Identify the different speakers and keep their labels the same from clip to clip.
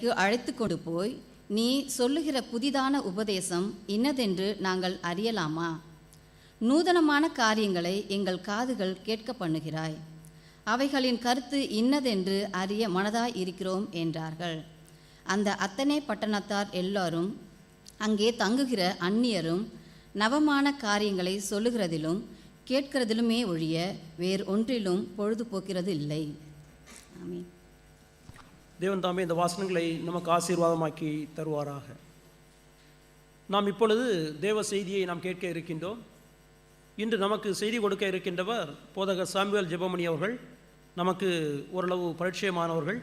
Speaker 1: எங்களுக்கு அழைத்து கொண்டு போய், நீ சொல்லுகிற புதிதான உபதேசம் இன்னதென்று நாங்கள் அறியலாமா? நூதனமான காரியங்களை எங்கள் காதுகள் கேட்க பண்ணுகிறாய். அவைகளின் கருத்து இன்னதென்று அறிய மனதாய் இருக்கிறோம் என்றார்கள். அந்த அத்தனை பட்டணத்தார் எல்லாரும் அங்கே தங்குகிற அந்நியரும் நவமான காரியங்களை சொல்லுகிறதிலும் கேட்கிறதிலுமே ஒழிய வேறு ஒன்றிலும் பொழுது போக்கிறது இல்லை. ஆமென்.
Speaker 2: தேவன் தாமே இந்த வாசனங்களை நமக்கு ஆசீர்வாதமாக்கி தருவாராக. நாம் இப்பொழுது தேவ செய்தியை நாம் கேட்க இருக்கின்றோம். இன்று நமக்கு செய்தி கொடுக்க இருக்கின்றவர் போதகர் சாமுவேல் ஜெபமணி அவர்கள். நமக்கு ஓரளவு பரிச்சயமானவர்கள்.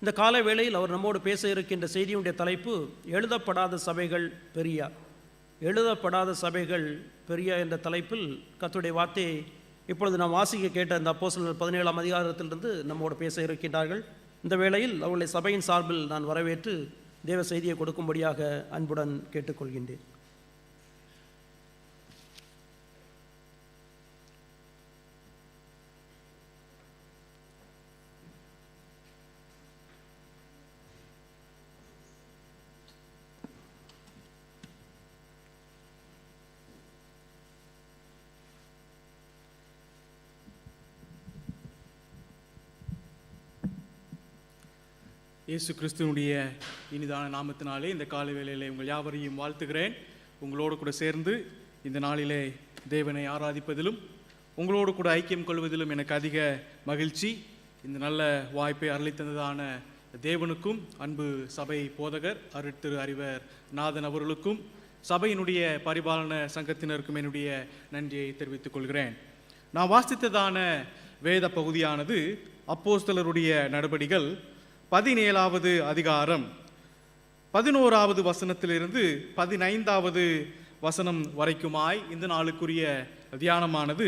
Speaker 2: இந்த கால வேளையில் அவர் நம்மோடு பேச இருக்கின்ற செய்தியுடைய தலைப்பு எழுதப்படாத சபைகள் பெரியா. எழுதப்படாத சபைகள் பெரியா என்ற தலைப்பில் கர்த்தருடைய வார்த்தையை இப்பொழுது நாம் வாசிக்க கேட்ட இந்த அப்போஸ்தலர் 17ஆம் அதிகாரத்திலிருந்து நம்மோடு பேச இருக்கின்றார்கள். இந்த வேளையில் அவர்களை சபையின் சார்பில் நான் வரவேற்று தேவ செய்தியை கொடுக்கும்படியாக அன்புடன் கேட்டுக்கொள்கின்றேன்.
Speaker 3: இயேசு கிறிஸ்துவனுடைய இனிதான நாமத்தினாலே இந்த காலை வேளையிலே உங்கள் யாவரையும் வாழ்த்துகிறேன். உங்களோடு கூட சேர்ந்து இந்த நாளிலே தேவனை ஆராதிப்பதிலும் உங்களோடு கூட ஐக்கியம் கொள்வதிலும் எனக்கு அதிக மகிழ்ச்சி. இந்த நல்ல வாய்ப்பை அருளித்தந்ததான தேவனுக்கும் அன்பு சபை போதகர் திரு அறிவர் நாதன் அவர்களுக்கும் சபையினுடைய பரிபாலன சங்கத்தினருக்கும் என்னுடைய நன்றியை தெரிவித்துக் கொள்கிறேன். நான் வாசித்ததான வேத பகுதியானது அப்போஸ்தலருடைய நடபடிகள் 17ஆவது அதிகாரம் 11ஆவது வசனத்திலிருந்து 15ஆவது வசனம் வரைக்குமாய் இந்த நாளுக்குரிய தியானமானது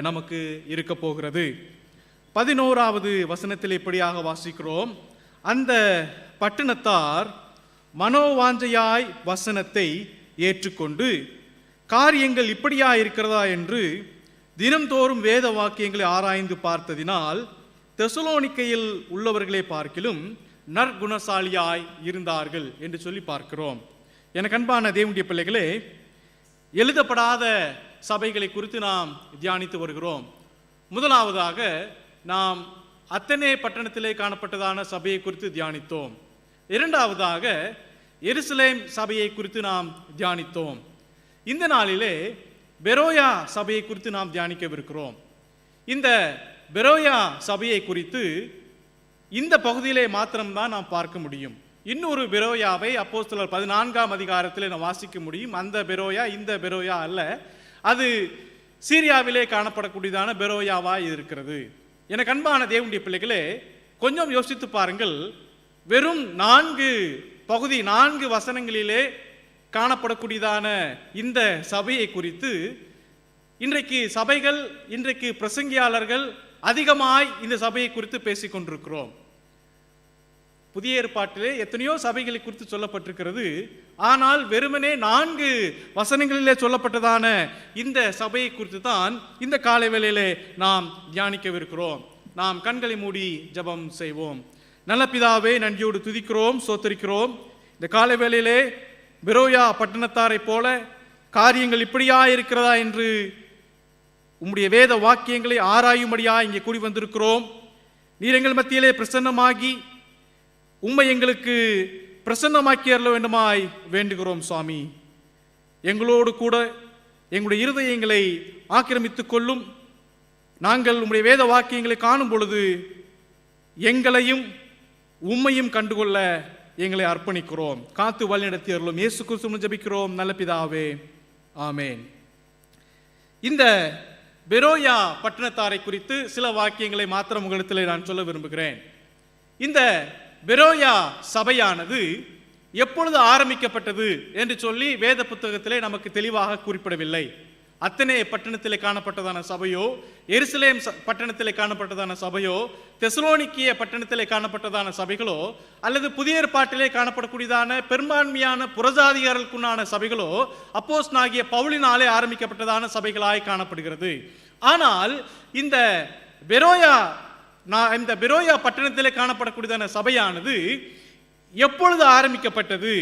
Speaker 3: நமக்கு இருக்க போகிறது. 11ஆவது வசனத்தில் இப்படியாக வாசிக்கிறோம். அந்த பட்டணத்தார் மனோவாஞ்சையாய் வசனத்தை ஏற்றுக்கொண்டு காரியங்கள் இப்படியா இருக்கிறதா என்று தினம்தோறும் வேத வாக்கியங்களை ஆராய்ந்து பார்த்ததினால் தெசலோனிக்கையில் உள்ளவர்களை பார்க்கிலும் நற்குணசாலியாய் இருந்தார்கள் என்று சொல்லி பார்க்கிறோம். எனக்கு அன்பான தேவனுடைய பிள்ளைகளே, எழுதப்படாத சபைகளை குறித்து நாம் தியானித்து வருகிறோம். முதலாவதாக நாம் அத்தனே பட்டணத்திலே காணப்பட்டதான சபையை குறித்து தியானித்தோம். இரண்டாவதாக எருசலேம் சபையை குறித்து நாம் தியானித்தோம். இந்த நாளிலே பெரோயா சபையை குறித்து நாம் தியானிக்கவிருக்கிறோம். இந்த பெரோயா சபையை குறித்து இந்த பகுதியிலே மாத்திரம்தான் நாம் பார்க்க முடியும். இன்னொரு பெரோயாவை அப்போஸ்தலர் 14ஆம் அதிகாரத்தில் நாம் வாசிக்க முடியும். அந்த பெரோயா இந்த பெரோயா அல்ல, அது சீரியாவிலே காணப்படக்கூடியதான பெரோயாவாய் இருக்கிறது. எனக்கு அன்பான தேவனுடைய பிள்ளைகளே, கொஞ்சம் யோசித்து பாருங்கள். வெறும் 4 வசனங்களிலே காணப்படக்கூடியதான இந்த சபையை குறித்து இன்றைக்கு பிரசங்கியாளர்கள் அதிகமாய் இந்த சபையை குறித்து பேசிக் கொண்டிருக்கிறோம். புதிய ஏற்பாட்டிலே எத்தனையோ சபைகளை குறித்து சொல்லப்பட்டிருக்கிறது. ஆனால் வெறுமனே 4 வசனங்களிலே சொல்லப்பட்டதான இந்த சபையை குறித்து தான் இந்த காலை வேளையிலே நாம் தியானிக்கவிருக்கிறோம். நாம் கண்களை மூடி ஜெபம் செய்வோம். நல்ல பிதாவே, நன்றியோடு துதிக்கிறோம், சோத்தரிக்கிறோம். இந்த காலை வேளையிலே பெரோயா பட்டணத்தாரை போல காரியங்கள் இப்படியா இருக்கிறதா என்று உம்முடைய வேத வாக்கியங்களை ஆராயும்படியா இங்கே கூடி வந்திருக்கிறோம். நீர் எங்கள் மத்தியிலே பிரசன்னமாகி உம்மை எங்களுக்கு பிரசன்னமாக்கி அருள வேண்டுமாய் வேண்டுகிறோம். சுவாமி, எங்களோடு கூட எங்களுடைய இருதயங்களை ஆக்கிரமித்துக் கொள்ளும். நாங்கள் உம்முடைய வேத வாக்கியங்களை காணும் பொழுது எங்களையும் உம்மையும் கண்டுகொள்ள எங்களை அர்ப்பணிக்கிறோம். காத்து வழிநடத்தி அருளும். இயேசு கிறிஸ்துவின் ஜெபிக்கிறோம் நல்ல பிதாவே, ஆமேன். இந்த பெரோயா பட்டணத்தாரை குறித்து சில வாக்கியங்களை மாத்திரம் உங்களிடத்தில் நான் சொல்ல விரும்புகிறேன். இந்த பெரோயா சபையானது எப்பொழுது ஆரம்பிக்கப்பட்டது என்று சொல்லி வேத புத்தகத்திலே நமக்கு தெளிவாக குறிப்பிடவில்லை. அத்தனே பட்டணத்திலே காணப்பட்டதான சபையோ, எருசலேம் பட்டணத்திலே காணப்பட்டதான சபையோ, தெசலோனிக்கிய பட்டணத்திலே காணப்பட்டதான சபைகளோ, அல்லது புதிய ஏற்பாட்டிலே காணப்படக்கூடியதான பெரும்பான்மையான புறஜாதிகாரர்களுக்குண்டான சபைகளோ அப்போஸ்தலனாகிய பவுலினாலே ஆரம்பிக்கப்பட்டதான சபைகளாய் காணப்படுகிறது. ஆனால் இந்த பெரோயா பட்டணத்திலே காணப்படக்கூடியதான சபையானது எப்பொழுது ஆரம்பிக்கப்பட்டது,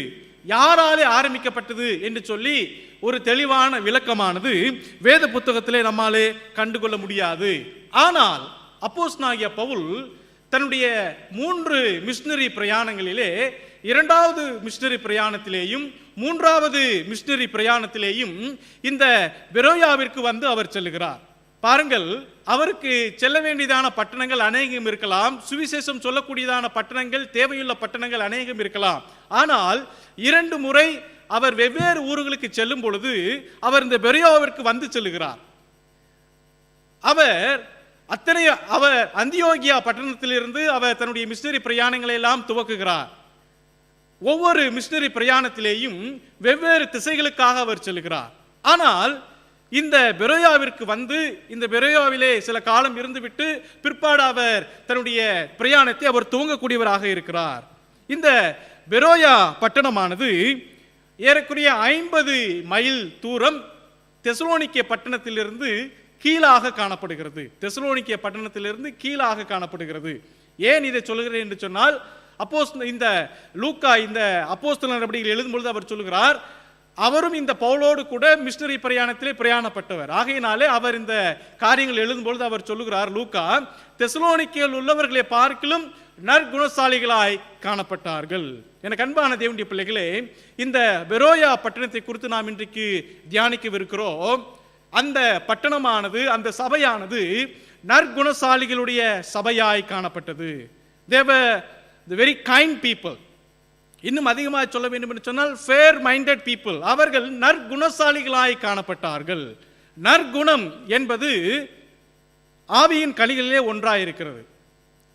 Speaker 3: யாராலே ஆரம்பிக்கப்பட்டது என்று சொல்லி ஒரு தெளிவான விளக்கமானது வேத புத்தகத்திலே நம்மாலே கண்டுகொள்ள முடியாது. ஆனால் அப்போஸ்தலனாகிய பவுல் தன்னுடைய 3 மிஷனரி பிரயாணங்களிலே, 2வது மிஷனரி பிரயாணத்திலேயும் 3வது மிஷனரி பிரயாணத்திலேயும் இந்த பெரோயாவிற்கு வந்து அவர் செல்லுகிறார். பாருங்கள், அவருக்கு செல்ல வேண்டியதான பட்டணங்கள் அநேகம் இருக்கலாம், சுவிசேஷம் சொல்லக்கூடியதான பட்டணங்கள், தேவையுள்ள பட்டணங்கள் அநேகம் இருக்கலாம். ஆனால் 2 முறை அவர் வெவ்வேறு ஊர்களுக்கு செல்லும் பொழுது அவர் இந்த பெரோயாவிற்கு வந்து செல்லுகிறார். அவர் அந்தியோகியா பட்டணத்திலிருந்து அவர் தன்னுடைய மிஷனரி பிரயாணங்களை எல்லாம் துவக்குகிறார். ஒவ்வொரு மிஷனரி பிரயாணத்திலேயும் வெவ்வேறு திசைகளுக்காக அவர் செல்கிறார். ஆனால் இந்த பெரோயாவிற்கு வந்து இந்த பெரோயாவிலே சில காலம் இருந்துவிட்டு பிற்பாடு அவர் தன்னுடைய பிரயாணத்தை அவர் துவங்கக்கூடியவராக இருக்கிறார். இந்த பெரோயா பட்டணமானது ஏறக்குறைய 50 மைல் தூரம் தெசலோனிக்கே பட்டணத்திலிருந்து கீழாக காணப்படுகிறது. தெசலோனிக்கே பட்டணத்திலிருந்து கீழாக காணப்படுகிறது. ஏன் இதை சொல்கிறேன் என்று சொன்னால், இந்த லூக்கா இந்த அப்போஸ்தலர் நடவடிக்கைகள் எழுதும்பொழுது அவர் சொல்கிறார், அவரும் இந்த பவுலோடு கூட மிஷனரி பிரயாணத்திலே பிரயாணப்பட்டவர். ஆகையினாலே அவர் இந்த காரியங்கள் எழுதும்பொழுது அவர் சொல்லுகிறார், லூக்கா, தெசலோனிக்கேயில் உள்ளவர்களை பார்க்கிலும் நற்குணசாலிகளாய் காணப்பட்டார்கள். எனக்கு அன்பான தேவனுடைய பிள்ளைகளே, இந்த பெரோயா பட்டணத்தை குறித்து நாம் இன்றைக்கு தியானிக்கவிருக்கிறோம். அந்த பட்டணமானது, அந்த சபையானது நற்குணசாலிகளுடைய சபையாய் காணப்பட்டது. They were the very kind people. இன்னும் அதிகமாக சொல்ல வேண்டும் என்று சொன்னால் fair minded people. அவர்கள் நற்குணசாலிகளாய் காணப்பட்டார்கள். நற்குணம் என்பது ஆவியின் கனிகளிலே ஒன்றாயிருக்கிறது.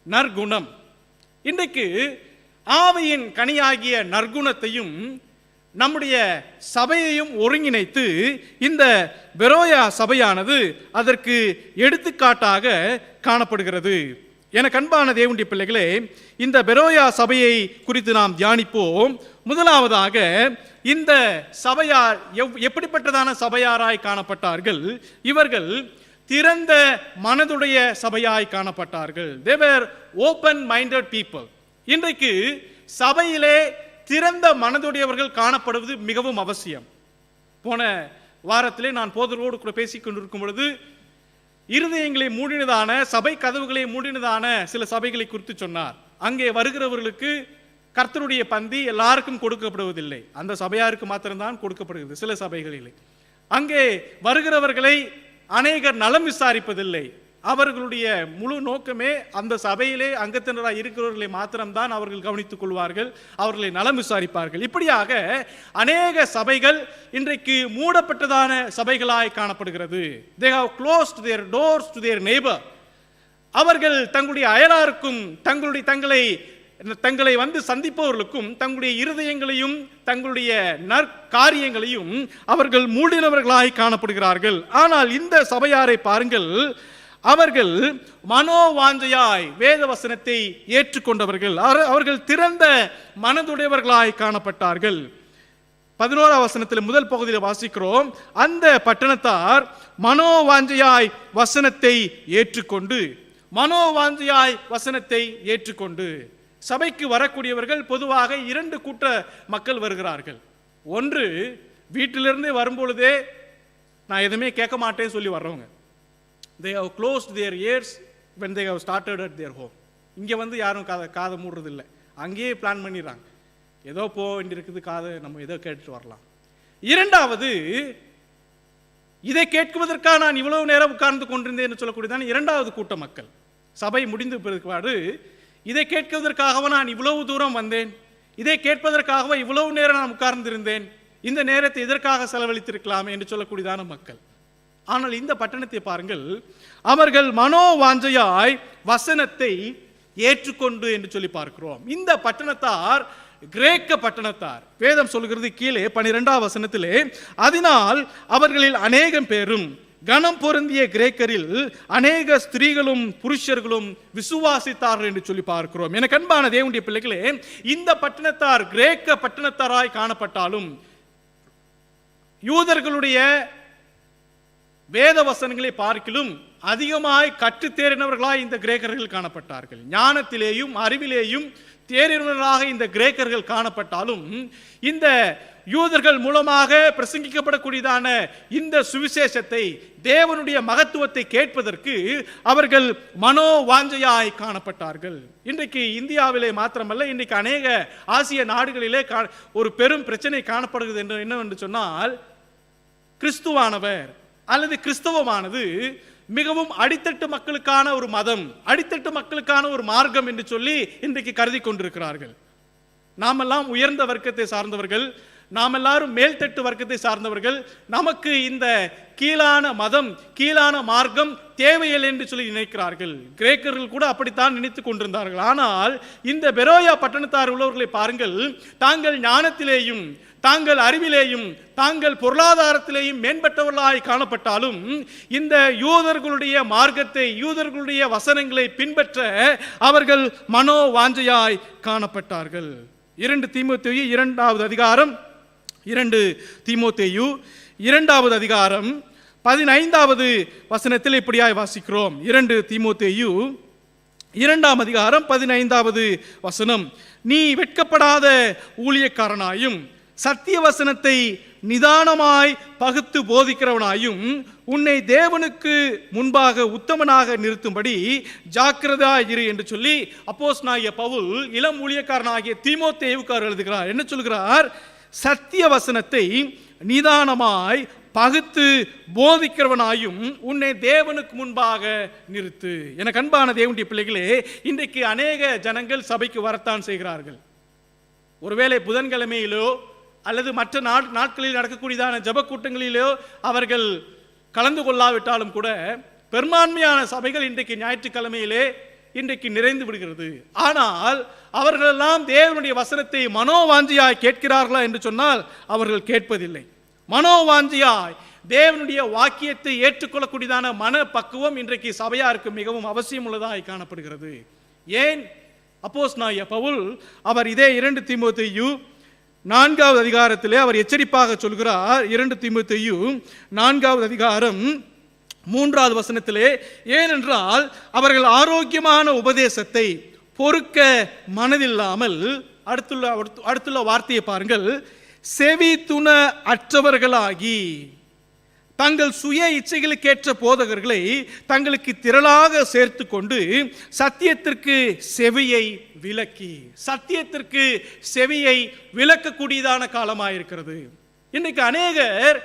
Speaker 3: நற்குணம். இன்றைக்கு ஆவியின் கனியாகிய நற்குணத்தையும் நம்முடைய சபையையும் ஒருங்கிணைத்து இந்த பெரோயா சபையானது அதற்கு எடுத்துக்காட்டாக காணப்படுகிறது. எனக்கு அன்பான தேவனுடைய பிள்ளைகளே, இந்த பெரோயா சபையை குறித்து நாம் தியானிப்போம். முதலாவதாக இந்த சபையார் எப்படிப்பட்டதான சபையாராய் காணப்பட்டார்கள்? இவர்கள் திறந்த மனதுடைய சபையாய் காணப்பட்டார்கள். They were open minded people. இன்றைக்கு சபையிலே திறந்த மனதுடையவர்கள் காணப்படுவது மிகவும் அவசியம். போன வாரத்திலே நான் போதரோடு கூட பேசிக் கொண்டிருக்கும் பொழுது இருதயங்களை மூடினதான, சபை கதவுகளை மூடினதான சில சபைகளை குறித்து சொன்னார். அங்கே வருகிறவர்களுக்கு கர்த்தருடைய பந்தி எல்லாருக்கும் கொடுக்கப்படுவதில்லை, அந்த சபையாருக்கு மாத்திரம்தான் கொடுக்கப்படுகிறது. சில சபைகளிலே அங்கே வருகிறவர்களை அநேகர் நலம் விசாரிப்பதில்லை. அவர்களுடைய முழு நோக்கமே அந்த சபையிலே அங்கத்தினராக இருக்கிறவர்களை மாத்திரம்தான் அவர்கள் கவனித்துக் கொள்வார்கள், அவர்களை நலம் விசாரிப்பார்கள். இப்படியாக அநேக சபைகள் இன்றைக்கு மூடப்பட்டதான சபைகளாய் காணப்படுகிறது. They have closed their doors to their neighbor. அவர்கள் தங்களுடைய அயலாருக்கும் தங்களை வந்து சந்திப்பவர்களுக்கும் தங்களுடைய இருதயங்களையும் தங்களுடைய நற்காரியங்களையும் அவர்கள் மூடினவர்களாய் காணப்படுகிறார்கள். ஆனால் இந்த சபையாரை பாருங்கள், அவர்கள் மனோவாஞ்சையாய் வேத வசனத்தை ஏற்றுக்கொண்டவர்கள். அவர்கள் திறந்த மனதுடையவர்களாய் காணப்பட்டார்கள். 11ஆம் வசனத்தில் முதல் பகுதியில் வாசிக்கிறோம், அந்த பட்டணத்தார் மனோவாஞ்சையாய் வசனத்தை ஏற்றுக்கொண்டு, மனோவாஞ்சையாய் வசனத்தை ஏற்றுக்கொண்டு. சபைக்கு வரக்கூடியவர்கள் பொதுவாக 2 கூட்ட மக்கள் வருகிறார்கள். ஒன்று, வீட்டிலிருந்து வரும்பொழுதே நான் எதுவுமே கேட்க மாட்டேன்னு சொல்லி வர்றவங்க. They have closed their ears when they have started at their home. இங்கே வந்து யாரும் காதை மூடுறதில்லை, அங்கேயே பிளான் பண்ணிடுறாங்க, ஏதோ போக வேண்டியிருக்குது, காதை நம்ம ஏதோ கேட்டுட்டு வரலாம். இரண்டாவது, இதை கேட்குவதற்காக நான் இவ்வளவு நேரம் உட்கார்ந்து கொண்டிருந்தேன் சொல்லக்கூடியதான 2வது கூட்ட மக்கள். சபை முடிந்து பிற்பாடு இதை கேட்குவதற்காகவோ நான் இவ்வளவு தூரம் வந்தேன், இதை கேட்பதற்காகவோ இவ்வளவு நேரம் நான் உட்கார்ந்திருந்தேன், இந்த நேரத்தை இதற்காக செலவழித்திருக்கலாம் என்று சொல்லக்கூடியதான மக்கள். ஆனால் இந்த பட்டணத்தை பாருங்கள், அவர்கள் மனோவாஞ்சையாய் வசனத்தை ஏற்றுக்கொண்டு என்று சொல்லி பார்க்கிறோம். இந்த பட்டணத்தார் கிரேக்க பட்டணத்தார். வேதம் சொல்கிறது கீழே 12ஆம் வசனத்திலே, அதனால் அவர்களில் அநேகம் பேரும் கனம் பொருந்திய கிரேக்கரில் அநேக ஸ்திரீகளும் புருஷர்களும் விசுவாசித்தார்கள் என்று சொல்லி பார்க்கிறோம். எனக்கு அன்பான தேவனுடைய பிள்ளைகளே, இந்த பட்டணத்தார் கிரேக்க பட்டணத்தாராய் காணப்பட்டாலும் யூதர்களுடைய வேத வசனங்களை பார்க்கிலும் அதிகமாய் கற்றுத்தேறினவர்களாய் இந்த கிரேக்கர்கள் காணப்பட்டார்கள். ஞானத்திலேயும் அறிவிலேயும் தேறினவர்களாக இந்த கிரேக்கர்கள் காணப்பட்டாலும் இந்த யூதர்கள் மூலமாக பிரசங்கிக்கப்படக்கூடியதான இந்த சுவிசேஷத்தை, தேவனுடைய மகத்துவத்தை கேட்பதற்கு அவர்கள் மனோவாஞ்சையாய் காணப்பட்டார்கள். இன்றைக்கு இந்தியாவிலே மாத்திரமல்ல, இன்றைக்கு அநேக ஆசிய நாடுகளிலே ஒரு பெரும் பிரச்சனை காணப்படுகிறது என்னவென்று சொன்னால், கிறிஸ்துவானவர் அல்லது கிறிஸ்தவமானது மிகவும் அடித்தட்டு மக்களுக்கான ஒரு மதம், அடித்தட்டு மக்களுக்கான ஒரு மார்க்கம் என்று சொல்லி இன்றைக்கு கருதி கொண்டிருக்கிறார்கள். நாமெல்லாம் உயர்ந்த வர்க்கத்தை சார்ந்தவர்கள், நாம் எல்லாரும் மேல்தட்டு வர்க்கத்தை சார்ந்தவர்கள், நமக்கு இந்த கீழான மதம், கீழான மார்க்கம் தேவையில்லை என்று சொல்லி நினைக்கிறார்கள். கிரேக்கர்கள் கூட அப்படித்தான் நினைத்து கொண்டிருந்தார்கள். ஆனால் இந்த பெரோயா பட்டணத்தார் உள்ளவர்களை பாருங்கள், தாங்கள் ஞானத்திலேயும் தாங்கள் அறிவிலேயும் தாங்கள் பொருளாதாரத்திலேயும் மேம்பட்டவர்களாய் காணப்பட்டாலும் இந்த யூதர்களுடைய மார்க்கத்தை, யூதர்களுடைய வசனங்களை பின்பற்ற அவர்கள் மனோவாஞ்சையாய் காணப்பட்டார்கள். 2 தீமோத்தேயு 2வது அதிகாரம் 2 தீமோத்தேயு 2வது அதிகாரம் 15வது வசனத்தில் இப்படியாய் வாசிக்கிறோம். 2 தீமோத்தேயு 2ஆம் அதிகாரம் 15வது வசனம், நீ வெட்கப்படாத ஊழியக்காரனாயும் சத்திய வசனத்தை நிதானமாய் பகுத்து போதிக்கிறவனாயும் உன்னை தேவனுக்கு முன்பாக உத்தமனாக நிறுத்தும்படி ஜாக்கிரதையாய் இரு என்று சொல்லி அப்போஸ்தலனாகிய பவுல் இளம் ஊழியக்காரனாகிய தீமோத்தேயுவுக்கு எழுதுகிறார். என்ன சொல்கிறார்? சத்திய வசனத்தை நிதானமாய் பகுத்து போதிக்கிறவனாயும் உன்னை தேவனுக்கு முன்பாக நிறுத்து. எனக்கு அன்பான தேவனுடைய பிள்ளைகளே, இன்றைக்கு அநேக ஜனங்கள் சபைக்கு வரத்தான் செய்கிறார்கள். ஒருவேளை புதன்கிழமையிலோ அல்லது மற்ற நாட்களில் நடக்கக்கூடியதான ஜப கூட்டங்களிலோ அவர்கள் கலந்து கொள்ளாவிட்டாலும் கூட பெரும்பான்மையான சபைகள் இன்றைக்கு ஞாயிற்றுக்கிழமையிலே இன்றைக்கு நிறைந்து விடுகிறது. ஆனால் அவர்களெல்லாம் தேவனுடைய வசனத்தை மனோவாஞ்சியாய் கேட்கிறார்களா என்று சொன்னால் அவர்கள் கேட்பதில்லை. மனோவாஞ்சியாய் தேவனுடைய வாக்கியத்தை ஏற்றுக்கொள்ளக்கூடியதான மன பக்குவம் இன்றைக்கு சபையாருக்கு மிகவும் அவசியம் உள்ளதாய் காணப்படுகிறது. ஏன்? அப்போஸ்தலனாகிய பவுல் அவர் இதே 2 தீமோத்தேயு 4வது அதிகாரத்திலே அவர் எச்சரிப்பாக சொல்கிறார். 2 தீமோத்தேயு 4வது அதிகாரம் 3வது வசனத்திலே, ஏனென்றால் அவர்கள் ஆரோக்கியமான உபதேசத்தை பொறுக்க மனதில்லாமல், அடுத்துள்ள வார்த்தையை பாருங்கள், செவி துண அற்றவர்களாகி தங்கள் சுய இச்சைகளுக்கேற்ற போதகர்களை தங்களுக்கு திரளாக சேர்த்து கொண்டு சத்தியத்திற்கு செவியை விலக்கி, சத்தியத்திற்கு செவியை விலக்கக்கூடியதான காலமாயிருக்கிறது. இன்றைக்கு அநேகர்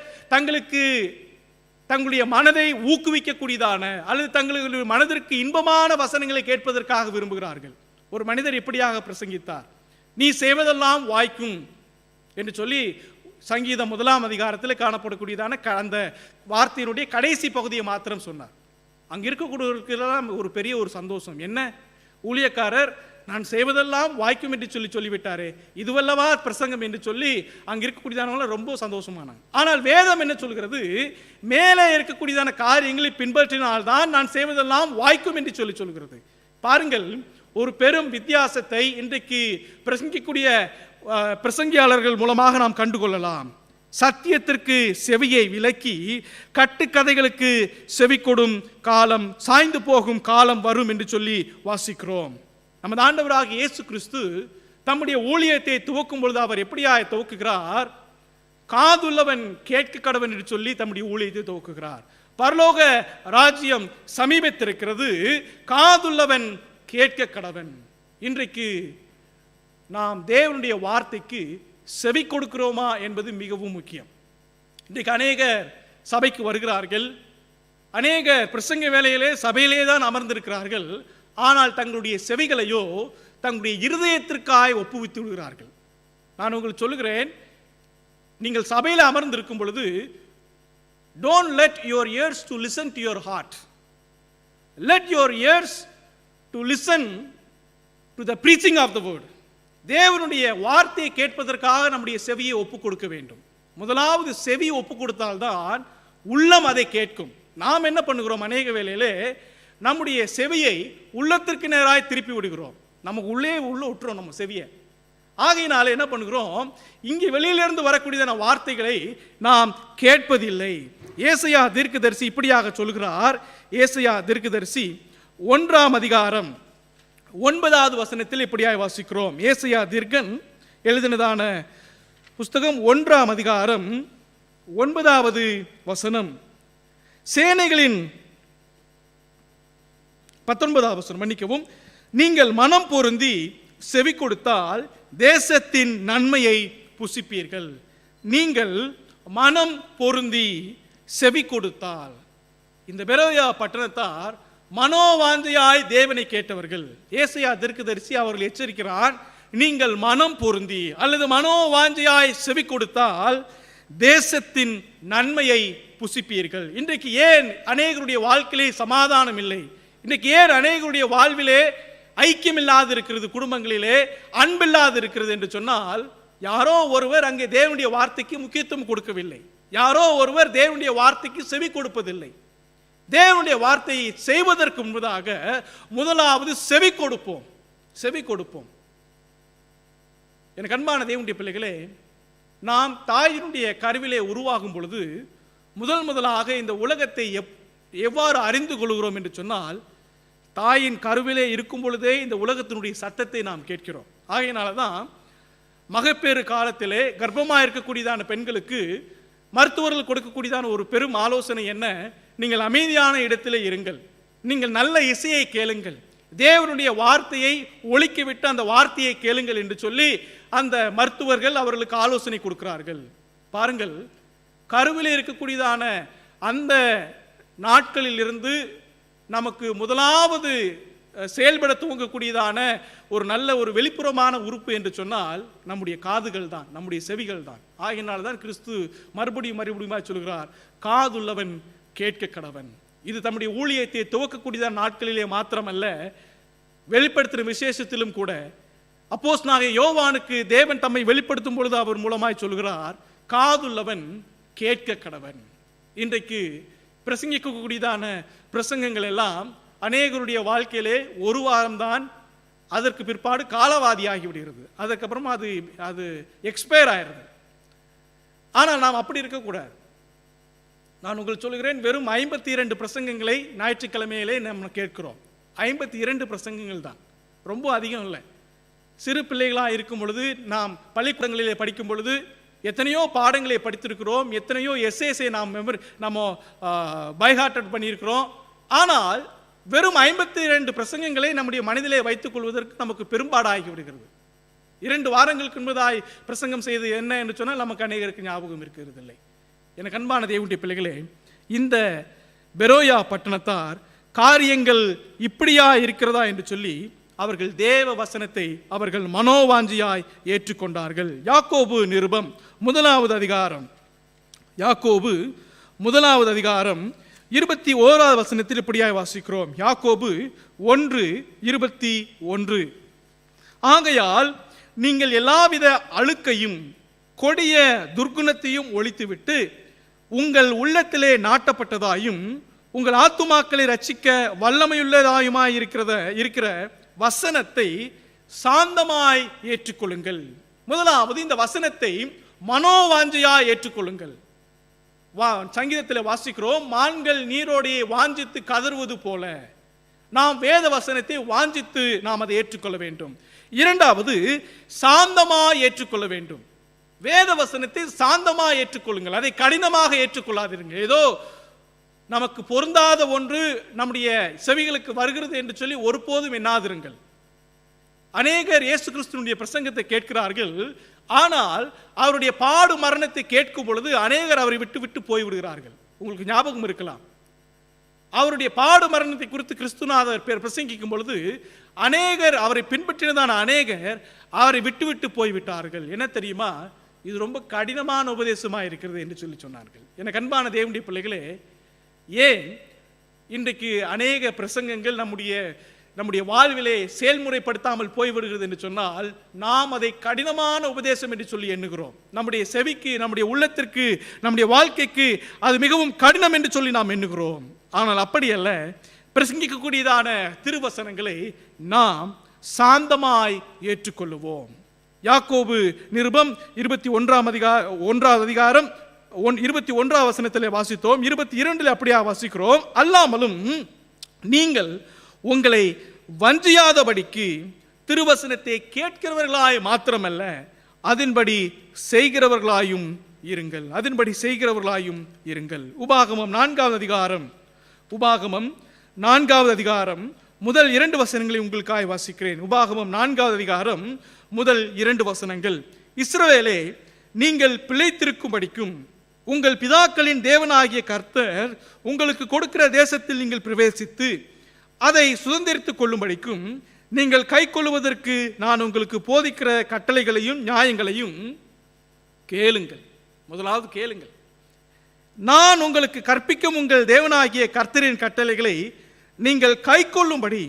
Speaker 3: தங்களுடைய மனதை ஊக்குவிக்கக்கூடியதான அல்லது தங்களுடைய மனதிற்கு இன்பமான வசனங்களை கேட்பதற்காக விரும்புகிறார்கள். ஒரு மனிதர் இப்படியாக பிரசங்கித்தார், நீ செய்வதெல்லாம் வாய்க்கும் என்று சொல்லி சங்கீதம் 1ஆம் அதிகாரத்தில் காணப்படக்கூடியதான அந்த வார்த்தையினுடைய கடைசி பகுதியை மாத்திரம் சொன்னார். அங்கே இருக்கக்கூடியவர்களுக்கெல்லாம் ஒரு பெரிய ஒரு சந்தோஷம். என்ன? ஊழியக்காரர் நான் செய்வதெல்லாம் வாய்க்கும் என்று சொல்லிவிட்டாரே, இதுவல்லவா பிரசங்கம் என்று சொல்லி அங்கே இருக்கக்கூடியதான ரொம்ப சந்தோஷமானாங்க. ஆனால் வேதம் என்ன சொல்கிறது? மேலே இருக்கக்கூடியதான காரியங்களை பின்பற்றினால்தான் நான் செய்வதெல்லாம் வாய்க்கும் என்று சொல்கிறது. பாருங்கள், ஒரு பெரும் வித்தியாசத்தை இன்றைக்கு பிரசங்கிக்கூடிய பிரசங்கியாளர்கள் மூலமாக நாம் கண்டுகொள்ளலாம். சத்தியத்திற்கு செவியை விலக்கி கட்டுக்கதைகளுக்கு செவி கொடும் காலம், சாய்ந்து போகும் காலம் வரும் என்று சொல்லி வாசிக்கிறோம். நமது ஆண்டவராகிய இயேசு கிறிஸ்து தம்முடைய ஊழியத்தை துவக்கும் பொழுது அவர் எப்படியாய் துவக்குகிறார்? காதுள்ளவன் கேட்க கடவன் என்று சொல்லி தம்முடைய ஊழியத்தை துவக்குகிறார். பரலோக ராஜ்யம் சமீபத்திருக்கிறது, காதுள்ளவன் கேட்க கடவன். இன்றைக்கு நாம் தேவனுடைய வார்த்தைக்கு செவி கொடுக்கிறோமா என்பது மிகவும் முக்கியம். இன்றைக்கு அநேகர் சபைக்கு வருகிறார்கள், அநேகர் பிரசங்க வேலையிலே சபையிலே தான் அமர்ந்திருக்கிறார்கள். ஆனால் தங்களுடைய செவிகளையோ தங்களுடைய இருதயத்திற்காய் ஒப்புவித்து விடுகிறார்கள். நான் உங்களுக்கு சொல்லுகிறேன், நீங்கள் சபையில் அமர்ந்திருக்கும் பொழுது don't let your ears to listen to your heart, let your ears to listen to the preaching of the word. தேவனுடைய வார்த்தையை கேட்பதற்காக நம்முடைய செவியை ஒப்பு கொடுக்க வேண்டும். முதலாவது செவி ஒப்பு கொடுத்தால்தான் உள்ளம் அதை கேட்கும். நாம் என்ன பண்ணுகிறோம்? அநேக வேளையிலே நம்முடைய செவியை உள்ளத்திற்கு நேராய் திருப்பி விடுகிறோம், நமக்கு உள்ளே விட்டுறோம் நம்ம செவியை. ஆகையினால என்ன பண்ணுகிறோம்? இங்கே வெளியிலிருந்து வரக்கூடியதான வார்த்தைகளை நாம் கேட்பதில்லை. ஏசாயா தீர்க்கதரிசி இப்படியாக சொல்கிறார். ஏசாயா தீர்க்கதரிசி 1ஆம் அதிகாரம் 9வது வசனத்தில் இப்படியாய் வாசிக்கிறோம். ஏசாயா தீர்க்கன் எழுதினதான புஸ்தகம் 1ஆம் அதிகாரம் 9வது வசனம். சேனைகளின் 19வது வசனம், மன்னிக்கவும். நீங்கள் மனம் பொருந்தி செவி கொடுத்தால் தேசத்தின் நன்மையை புசிப்பீர்கள். நீங்கள் மனம் பொருந்தி செவி கொடுத்தால். இந்த பெரோயா பட்டணத்தார் மனோவாஞ்சையாய் தேவனை கேட்டவர்கள். ஏசாயா தீர்க்கதரிசி அவர்கள் எச்சரிக்கிறான், நீங்கள் மனம் பொருந்தி அல்லது மனோவாஞ்சையாய் செவி கொடுத்தால் தேசத்தின் நன்மையை புசிப்பீர்கள். இன்றைக்கு ஏன் அநேகருடைய வாழ்க்கையிலே சமாதானம் இல்லை? இன்றைக்கு ஏன் அநேகருடைய வாழ்விலே ஐக்கியம் இல்லாது இருக்கிறது, குடும்பங்களிலே அன்பில்லாது இருக்கிறது என்று சொன்னால், யாரோ ஒருவர் அங்கே தேவனுடைய வார்த்தைக்கு முக்கியத்துவம் கொடுக்கவில்லை. யாரோ ஒருவர் தேவனுடைய வார்த்தைக்கு செவி கொடுப்பதில்லை. தேவனுடைய வார்த்தையை செய்வதற்கு முன்பதாக முதலாவது செவி கொடுப்போம். செவி கொடுப்போம். எனக்கு அன்பான தேவனுடைய பிள்ளைகளே, நாம் தாயினுடைய கருவிலே உருவாகும் பொழுது முதலாக இந்த உலகத்தை எவ்வாறு அறிந்து கொள்கிறோம் என்று சொன்னால், தாயின் கருவிலே இருக்கும் பொழுதே இந்த உலகத்தினுடைய சத்தத்தை நாம் கேட்கிறோம். ஆகையினால தான் மகப்பேறு காலத்திலே கர்ப்பமாக இருக்கக்கூடியதான பெண்களுக்கு மருத்துவர்கள் கொடுக்கக்கூடியதான ஒரு பெரும் ஆலோசனை என்ன? நீங்கள் அமைதியான இடத்திலே இருங்கள், நீங்கள் நல்ல இசையை கேளுங்கள், தேவனுடைய வார்த்தையை ஒலிக்கிவிட்டு அந்த வார்த்தையை கேளுங்கள் என்று சொல்லி அந்த மருத்துவர்கள் அவர்களுக்கு ஆலோசனை கொடுக்கிறார்கள். பாருங்கள், கருவிலே இருக்கக்கூடியதான அந்த நாட்களில் இருந்து நமக்கு முதலாவது செயல்பட துவங்கக்கூடியதான ஒரு நல்ல ஒரு வெளிப்புறமான உறுப்பு என்று சொன்னால் நம்முடைய காதுகள் தான், நம்முடைய செவிகள் தான். ஆகினால் தான் கிறிஸ்து மறுபடியும் சொல்கிறார், காதுள்ளவன் கேட்க கடவன். இது தம்முடைய ஊழியத்தை துவக்கக்கூடியதான நாட்களிலே மாத்திரமல்ல, வெளிப்படுத்துகிற விசேஷத்திலும் கூட அப்போஸ்தலனாகிய யோவானுக்கு தேவன் தம்மை வெளிப்படுத்தும் பொழுது அவர் மூலமாய் சொல்கிறார், காதுள்ளவன் கேட்க கடவன். இன்றைக்கு பிரசங்கிக்கக்கூடியதான பிரசங்கங்கள் எல்லாம் அநேகருடைய வாழ்க்கையிலே ஒரு வாரம்தான், அதற்கு பிற்பாடு காலவாதியாகி விடுகிறது. அதுக்கப்புறமா அது எக்ஸ்பயர் ஆயிடுது. ஆனால் நாம் அப்படி இருக்கக்கூடாது. நான் உங்களுக்கு சொல்கிறேன், வெறும் 52 பிரசங்கங்களை ஞாயிற்றுக்கிழமையிலே நம்ம கேட்கிறோம். 52 பிரசங்கங்கள் தான், ரொம்ப அதிகம் இல்லை. சிறு பிள்ளைகளாக இருக்கும் பொழுது, நாம் பள்ளிக்கூடங்களிலே படிக்கும் பொழுது எத்தனையோ பாடங்களை படித்திருக்கிறோம், எத்தனையோ எஸ்ஏஸை நம்ம பைஹார்ட்டட் பண்ணியிருக்கிறோம். ஆனால் வெறும் 52 பிரசங்கங்களை நம்முடைய மனதிலே வைத்துக் கொள்வதற்கு நமக்கு பெரும்பாடாகி விடுகிறது. 2 வாரங்களுக்கு முன்பதாய் பிரசங்கம் செய்து என்ன என்று சொன்னால் நமக்கு அநேகருக்கு ஞாபகம் இருக்கிறது இல்லை. எனக்கு அன்பான தேவனுடைய பிள்ளைகளே, இந்த பெரோயா பட்டணத்தார் காரியங்கள் இப்படியா இருக்கிறதா என்று சொல்லி அவர்கள் தேவ வசனத்தை அவர்கள் மனோவாஞ்சியாய் ஏற்றுக்கொண்டார்கள். யாக்கோபு நிருபம் 1வது அதிகாரம், யாக்கோபு 1வது அதிகாரம் 21வது வசனத்தில் இப்படியாய் வாசிக்கிறோம். யாக்கோபு 1:21. ஆகையால் நீங்கள் எல்லாவித அழுக்கையும் கொடிய துர்க்குணத்தையும் ஒழித்துவிட்டு உங்கள் உள்ளத்திலே நாட்டப்பட்டதாயும் உங்கள் ஆத்துமாக்களை ரட்சிக்க வல்லமையுள்ளதாயுமாய் இருக்கிற வசனத்தை சாந்தமாய் ஏற்றுக்கொள்ளுங்கள். முதலாவது இந்த வசனத்தை மனோவாஞ்சையாய் ஏற்றுக்கொள்ளுங்கள். சங்கீதத்தில் வாசிக்கிறோம், மான்கள் நீரோடையை வாஞ்சித்து கதறுவது போல நாம் வேத வசனத்தை வாஞ்சித்து நாம் அதை ஏற்றுக்கொள்ள வேண்டும். இரண்டாவது, சாந்தமாய் ஏற்றுக்கொள்ள வேண்டும். வேத வசனத்தை சாந்தமாய் ஏற்றுக்கொள்ளுங்கள், அதை கடினமாக ஏற்றுக்கொள்ளாதீர்கள். ஏதோ நமக்கு பொருந்தாத ஒன்று நம்முடைய செவிகளுக்கு வருகிறது என்று சொல்லி ஒருபோதும் எண்ணாதிருங்கள். அநேகர் இயேசு கிறிஸ்துவினுடைய பிரசங்கத்தை கேட்கிறார்கள், ஆனால் அவருடைய பாடு மரணத்தை கேட்கும் பொழுது அநேகர் அவரை விட்டு போய்விடுகிறார்கள். உங்களுக்கு ஞாபகம் இருக்கலாம், அவருடைய பாடு மரணத்தை குறித்து கிறிஸ்துநாதர் பிரசங்கிக்கும் பொழுது அநேகர் அவரை பின்பற்றினதான அநேகர் அவரை விட்டு போய்விட்டார்கள். என்ன தெரியுமா? இது ரொம்ப கடினமான உபதேசமாக இருக்கிறது என்று சொல்லி சொன்னார்கள். எனக்கு அன்பான தேவனுடைய பிள்ளைகளே, ஏன் இன்றைக்கு அநேக பிரசங்கங்கள் நம்முடைய வாழ்விலே செயல்முறைப்படுத்தாமல் போய்விடுகிறது என்று சொன்னால், நாம் அதை கடினமான உபதேசம் என்று சொல்லி எண்ணுகிறோம். நம்முடைய செவிக்கு, நம்முடைய உள்ளத்திற்கு, நம்முடைய வாழ்க்கைக்கு அது மிகவும் கடினம் என்று சொல்லி நாம் எண்ணுகிறோம். ஆனால் அப்படி அல்ல. பிரசங்கிக்கக்கூடியதான திருவசனங்களை நாம் சாந்தமாய் ஏற்றுக்கொள்ளுவோம். யாக்கோபு நிருபம் 21வது அதிகாரம் 21வது வசனத்திலே வாசித்தோம். 22 அப்படியா வாசிக்கிறோம். அல்லாமலும் நீங்கள் உங்களை வஞ்சியாதபடிக்கு திருவசனத்தை கேட்கிறவர்களாய் மாத்திரமல்ல, அதன்படி செய்கிறவர்களாயும் இருங்கள். அதன்படி செய்கிறவர்களாயும் இருங்கள். உபாகமம் 4வது அதிகாரம், உபாகமம் 4வது அதிகாரம் முதல் 2 வசனங்களை உங்களுக்காய் வாசிக்கிறேன். உபாகமம் 4வது அதிகாரம் முதல் 2 வசனங்கள். இஸ்ரவேலே, நீங்கள் பிழைத்திருக்கும்படிக்கும் உங்கள் பிதாக்களின் தேவனாகிய கர்த்தர் உங்களுக்கு கொடுக்கிற தேசத்தில் நீங்கள் பிரவேசித்து அதை சுதந்திரித்துக் கொள்ளும்படிக்கும் நீங்கள் கை கொள்வதற்கு நான் உங்களுக்கு போதிக்கிற கட்டளைகளையும் நியாயங்களையும் கேளுங்கள். முதலாவது கேளுங்கள். நான் உங்களுக்கு கற்பிக்கும் உங்கள் தேவனாகிய கர்த்தரின் கட்டளைகளை நீங்கள் கை கொள்ளும்படி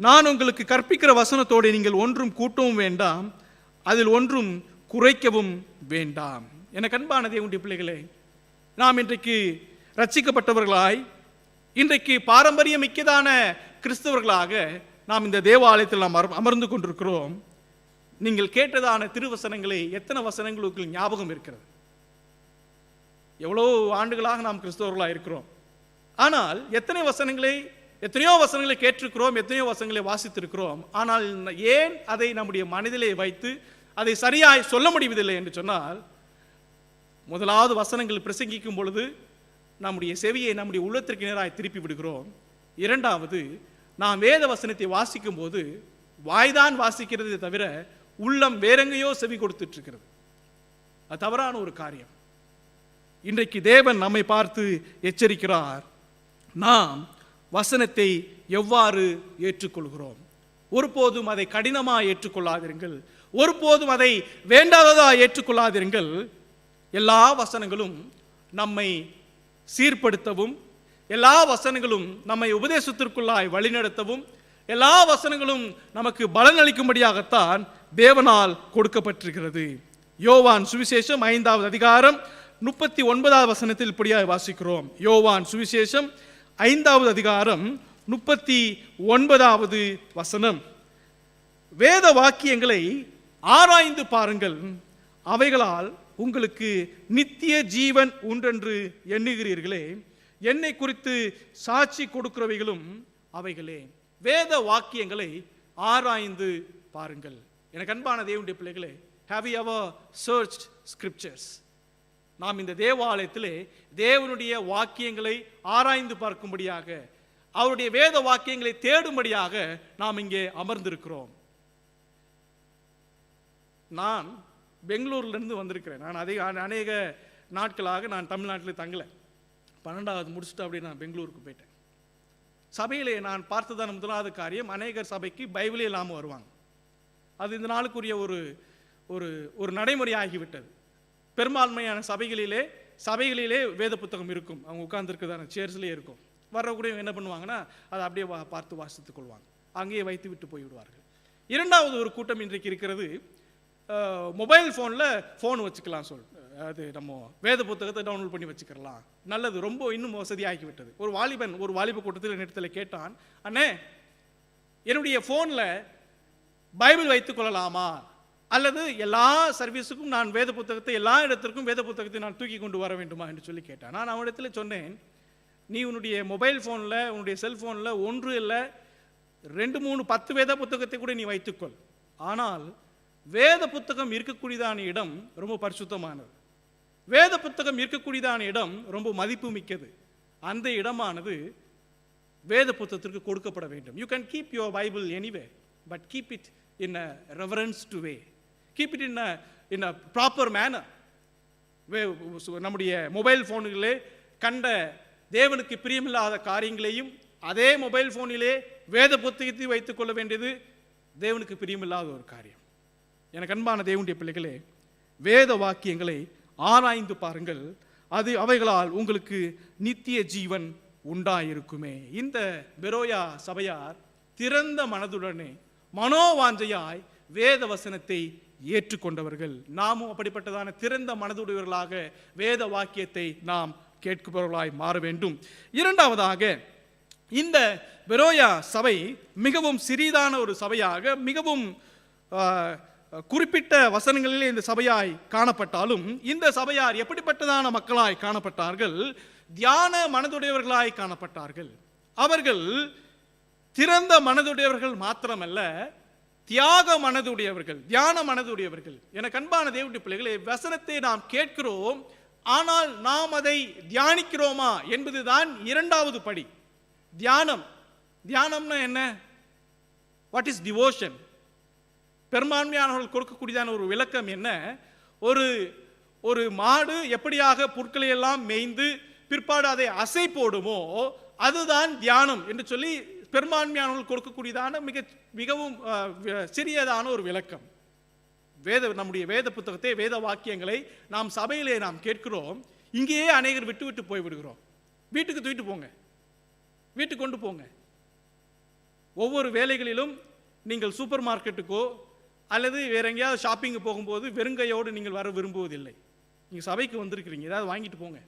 Speaker 3: நான் உங்களுக்கு கற்பிக்கிற வசனத்தோடு நீங்கள் ஒன்றும் கூட்டவும் வேண்டாம், அதில் ஒன்றும் குறைக்கவும் வேண்டாம். எனக்கு அன்பான தேவனுடைய பிள்ளைகளே, நாம் இன்றைக்கு ரட்சிக்கப்பட்டவர்களாய், இன்றைக்கு பாரம்பரியம் மிக்கதான கிறிஸ்தவர்களாக நாம் இந்த தேவாலயத்தில் நாம் அமர்ந்து கொண்டிருக்கிறோம். நீங்கள் கேட்டதான திருவசனங்களை எத்தனை வசனங்களுக்கு ஞாபகம் இருக்கிறது? எவ்வளோ ஆண்டுகளாக நாம் கிறிஸ்தவர்களாக இருக்கிறோம். ஆனால் எத்தனையோ வசனங்களை கேட்டிருக்கிறோம், எத்தனையோ வசனங்களை வாசித்திருக்கிறோம். ஆனால் ஏன் அதை நம்முடைய மனதிலே வைத்து அதை சரியாய் சொல்ல முடிவதில்லை என்று சொன்னால், முதலாவது வசனங்கள் பிரசங்கிக்கும் பொழுது நம்முடைய செவியை நம்முடைய உள்ளத்திற்கு நேராய் திருப்பி விடுகிறோம். இரண்டாவது, நாம் வேத வசனத்தை வாசிக்கும் போது வாய்தான் வாசிக்கிறதே தவிர உள்ளம் வேறெங்கையோ செவி கொடுத்துட்டு இருக்கிறது. அது தவறான ஒரு காரியம். இன்றைக்கு தேவன் நம்மை பார்த்து எச்சரிக்கிறார். நாம் வசனத்தை எவ்வாறு ஏற்றுக்கொள்கிறோம்? ஒருபோதும் அதை கடினமாக ஏற்றுக்கொள்ளாதிருங்கள், ஒருபோதும் அதை வேண்டாததாக ஏற்றுக்கொள்ளாதிருங்கள். எல்லா வசனங்களும் நம்மை சீர்படுத்தவும், எல்லா வசனங்களும் நம்மை உபதேசத்திற்குள்ளாய் வழிநடத்தவும், எல்லா வசனங்களும் நமக்கு பலனளிக்கும்படியாகத்தான் தேவனால் கொடுக்கப்பட்டிருக்கிறது. யோவான் சுவிசேஷம் 5வது அதிகாரம் 39வது வசனத்தில் இப்படியாய் வாசிக்கிறோம். யோவான் சுவிசேஷம் 5வது அதிகாரம் 39வது வசனம். வேத வாக்கியங்களை ஆராய்ந்து பாருங்கள், அவைகளால் உங்களுக்கு நித்திய ஜீவன் உண்டென்று எண்ணுகிறீர்களே, என்னை குறித்து சாட்சி கொடுக்கிறவைகளும் அவைகளே. வேத வாக்கியங்களை ஆராய்ந்து பாருங்கள். எனக்கு அன்பான தேவனுடைய பிள்ளைகளே, have you ever searched scriptures? நாம் இந்த தேவாலயத்திலே தேவனுடைய வாக்கியங்களை ஆராய்ந்து பார்க்கும்படியாக, அவருடைய வேத வாக்கியங்களை தேடும்படியாக நாம் இங்கே அமர்ந்திருக்கிறோம். நான் பெங்களூர்லேருந்து வந்திருக்கிறேன். நான் அநேக நாட்களாக நான் தமிழ்நாட்டில் தங்கலை. 12வது முடிச்சுட்டு அப்படியே நான் பெங்களூருக்கு போயிட்டேன். சபையிலே நான் பார்த்ததான முதலாவது காரியம், அநேகர் சபைக்கு பைபிளே இல்லாமல் வருவாங்க. அது இந்த நாளுக்குரிய ஒரு நடைமுறை ஆகிவிட்டது. பெரும்பான்மையான சபைகளிலே வேத புத்தகம் இருக்கும், அவங்க உட்கார்ந்துருக்குதான சேர்ஸ்லேயே இருக்கும். வர்றக்கூடிய என்ன பண்ணுவாங்கன்னா அதை அப்படியே பார்த்து வாசித்துக் கொள்வாங்க, அங்கேயே வைத்து விட்டு போய்விடுவார்கள். இரண்டாவது ஒரு கூட்டம் இன்றைக்கு இருக்கிறது, மொபைல் ஃபோனில் ஃபோன் வச்சுக்கலாம் அது நம்ம வேத புத்தகத்தை டவுன்லோட் பண்ணி வச்சுக்கலாம். நல்லது, ரொம்ப இன்னும் வசதியாகிவிட்டது. ஒரு வாலிப கூட்டத்தில் என்னிடத்தில் கேட்டான், அண்ணே என்னுடைய ஃபோனில் பைபிள் வைத்துக் கொள்ளலாமா, அல்லது எல்லா சர்வீஸுக்கும் நான் வேத புத்தகத்தை, எல்லா இடத்திற்கும் வேத புத்தகத்தை நான் தூக்கி கொண்டு வர வேண்டுமா என்று சொல்லி கேட்டான். நான் அவனிடத்தில் சொன்னேன், நீ உன்னுடைய மொபைல் ஃபோனில், உன்னுடைய செல்ஃபோனில் 1 இல்லை 2 3 10 வேத புத்தகத்தை கூட நீ வைத்துக்கொள். ஆனால் வேத புத்தகம் இருக்கக்கூடியதான இடம் ரொம்ப பரிசுத்தமானது. வேத புத்தகம் இருக்கக்கூடியதான இடம் ரொம்ப மதிப்பு மிக்கது. அந்த இடமானது வேத புத்தகத்திற்கு கொடுக்கப்பட வேண்டும். You can keep your Bible anyway, but keep it in a reverenced way, keep it in a proper manner. நம்முடைய மொபைல் ஃபோனுகளே கண்ட தேவனுக்கு பிரியமில்லாத காரியங்களையும் அதே மொபைல் ஃபோனிலே வேத புத்தகத்தை வைத்துக் கொள்ள வேண்டியது தேவனுக்கு பிரியமில்லாத ஒரு காரியம். எனக்கு அன்பான தேவனுடைய பிள்ளைகளே, வேத வாக்கியங்களை ஆராய்ந்து பாருங்கள், அவைகளால் உங்களுக்கு நித்திய ஜீவன் உண்டாயிருக்குமே. இந்த பெரோயா சபையார் திறந்த மனதுடனே மனோவாஞ்சையாய் வேத வசனத்தை ஏற்றுக்கொண்டவர்கள். நாமும் அப்படிப்பட்டதான திறந்த மனதுடையவர்களாக வேத வாக்கியத்தை நாம் கேட்பவர்களாய் மாற வேண்டும். இரண்டாவதாக, இந்த பெரோயா சபை மிகவும் சிறிதான ஒரு சபையாக, மிகவும் குறிப்பிட்ட வசனங்களிலே இந்த சபையாய் காணப்பட்டாலும், இந்த சபையார் எப்படிப்பட்டதான மக்களாய் காணப்பட்டார்கள்? தியான மனதுடையவர்களாய் காணப்பட்டார்கள். அவர்கள் திறந்த மனதுடையவர்கள் மாத்திரமல்ல, தியாக மனதுடையவர்கள், தியான மனதுடையவர்கள். எனக்கு அன்பான தேவனுடைய பிள்ளைகளே, வசனத்தை நாம் கேட்கிறோம், ஆனால் நாம் அதை தியானிக்கிறோமா என்பதுதான் இரண்டாவது படி. தியானம். தியானம்னா என்ன? What is devotion? பெரும்பான்மையானவர்கள் கொடுக்கக்கூடியதான ஒரு விளக்கம் என்ன? ஒரு மாடு எப்படியாக புற்களை எல்லாம் மேய்ந்து பிற்பாடு அதை அசை போடுமோ அதுதான் தியானம் என்று சொல்லி பெரும்பான்மையானவர்கள் கொடுக்கக்கூடியதான மிகவும் சிறியதான ஒரு விளக்கம். நம்முடைய வேத புத்தகத்தை, வேத வாக்கியங்களை நாம் சபையிலே நாம் கேட்கிறோம், இங்கேயே அநேகர் விட்டு விட்டு போய்விடுகிறோம். வீட்டுக்கு தூக்கிட்டு போங்க, வீட்டுக்கு கொண்டு போங்க. ஒவ்வொரு வேலைகளிலும் நீங்கள் சூப்பர் மார்க்கெட்டுக்கோ அல்லது வேற எங்கேயாவது ஷாப்பிங்கு போகும்போது வெறுங்கையோடு நீங்கள் வர விரும்புவதில்லை. நீங்கள் சபைக்கு வந்திருக்கிறீங்க, ஏதாவது வாங்கிட்டு போங்க,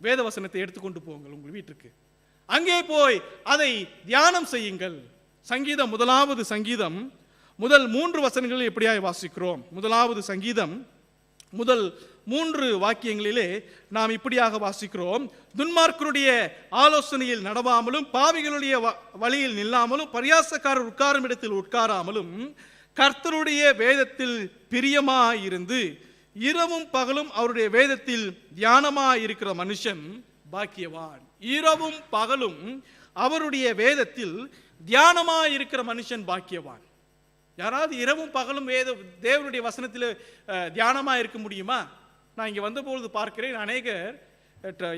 Speaker 3: வேத வசனத்தை எடுத்துக்கொண்டு போங்கள் உங்கள் வீட்டுக்கு. அங்கே போய் அதை தியானம் செய்யுங்கள். சங்கீதம், முதலாவது சங்கீதம் முதல் 3 வசனங்களில் எப்படியாய் வாசிக்கிறோம்? முதலாவது சங்கீதம் முதல் 3 வாக்கியங்களிலே நாம் இப்படியாக வாசிக்கிறோம்: துன்மார்க்கருடைய ஆலோசனையில் நடவாமலும், பாவிகளுடைய வழியில் நில்லாமலும், பரியாசக்காரர் உட்காரும் இடத்தில் உட்காராமலும், கர்த்தருடைய வேதத்தில் பிரியமாயிருந்து இரவும் பகலும் அவருடைய வேதத்தில் தியானமாயிருக்கிற மனுஷன் பாக்கியவான். இரவும் பகலும் அவருடைய வேதத்தில் தியானமாயிருக்கிற மனுஷன் பாக்கியவான். யாராவது இரவும் பகலும் தேவனுடைய வசனத்தில் தியானமாக இருக்க முடியுமா? நான் இங்கே வந்தபொழுது பார்க்கிறேன், அநேகர்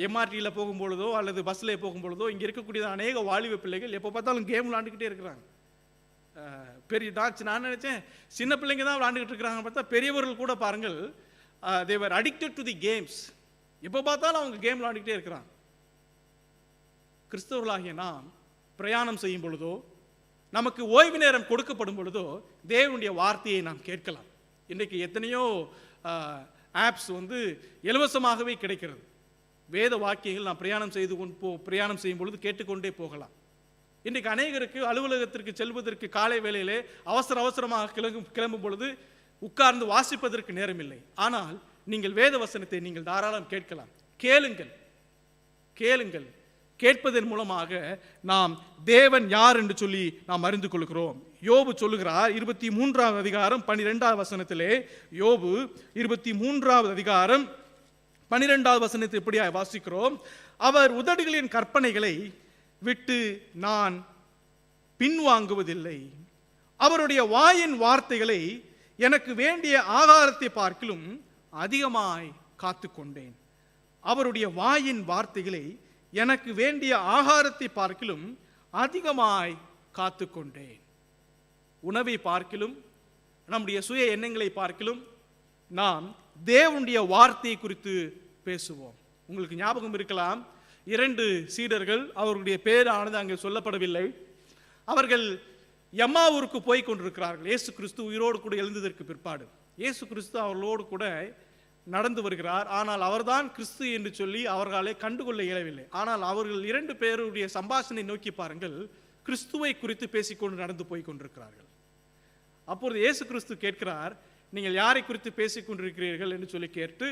Speaker 3: எம்ஆர்டியில் போகும்பொழுதோ அல்லது பஸ்ஸில் போகும்பொழுதோ இங்கே இருக்கக்கூடிய அநேக வாலிப பிள்ளைகள் எப்போ பார்த்தாலும் கேம் விளாண்டுக்கிட்டே இருக்கிறாங்க. நான் நினைச்சேன் சின்ன பிள்ளைங்க தான் விளாண்டுக்கிட்டு இருக்கிறாங்க, பார்த்தா பெரியவர்கள் கூட பாருங்கள், they were addicted to the games. எப்போ பார்த்தாலும் அவங்க கேம் விளாண்டுக்கிட்டே இருக்கிறாங்க. கிறிஸ்தவர்களாகிய நாம் பிரயாணம் செய்யும் பொழுதோ, நமக்கு ஓய்வு நேரம் கொடுக்கப்படும் பொழுதோ தேவனுடைய வார்த்தையை நாம் கேட்கலாம். இன்றைக்கு எத்தனையோ ஆப்ஸ் இலவசமாகவே கிடைக்கிறது. வேத வாக்கியங்கள் நாம் பிரயாணம் செய்யும் பொழுது கேட்டுக்கொண்டே போகலாம். இன்றைக்கு அநேகருக்கு அலுவலகத்திற்கு செல்வதற்கு காலை வேளையிலே அவசரமாக கிளம்பும் பொழுது உட்கார்ந்து வாசிப்பதற்கு நேரமில்லை. ஆனால் நீங்கள் வேத வசனத்தை நீங்கள் தாராளம் கேட்கலாம். கேளுங்கள். கேட்பதன் மூலமாக நாம் தேவன் யார் என்று சொல்லி நாம் அறிந்து கொள்கிறோம். யோபு சொல்லுகிறார் 23வது அதிகாரம் 12வது வசனத்திலே, யோபு 23வது அதிகாரம் 12வது வசனத்தை இப்படியா வாசிக்கிறோம்: அவர் உதடுகளின் கற்பனைகளை விட்டு நான் பின்வாங்குவதில்லை, அவருடைய வாயின் வார்த்தைகளை எனக்கு வேண்டிய ஆகாரத்தை பார்க்கிலும் அதிகமாய் காத்து கொண்டேன். அவருடைய வாயின் வார்த்தைகளை எனக்கு வேண்டிய ஆகாரத்தை பார்க்கிலும் அதிகமாய் காத்து கொண்டேன். உணவை பார்க்கிலும் நம்முடைய சுய எண்ணங்களை பார்க்கிலும் நாம் தேவனுடைய வார்த்தையை குறித்து பேசுவோம். உங்களுக்கு ஞாபகம் இருக்கலாம், 2 சீடர்கள், அவர்களுடைய பேரானது அங்கே சொல்லப்படவில்லை, அவர்கள் எம்மாவூருக்கு போய் கொண்டிருக்கிறார்கள். இயேசு கிறிஸ்து உயிரோடு கூட எழுந்ததற்கு பிற்பாடு இயேசு கிறிஸ்து அவர்களோடு கூட நடந்து வருகிறார். ஆனால் அவர்தான் கிறிஸ்து என்று சொல்லி அவர்களாலே கண்டுகொள்ள இயலவில்லை. ஆனால் அவர்கள் 2 பேருடைய சம்பாஷணை நோக்கி பாருங்கள், கிறிஸ்துவை குறித்து பேசிக்கொண்டு நடந்து போய் கொண்டிருக்கிறார்கள். அப்பொழுது இயேசு கிறிஸ்து கேட்கிறார், நீங்கள் யாரை குறித்து பேசிக் கொண்டிருக்கிறீர்கள் என்று சொல்லி கேட்டு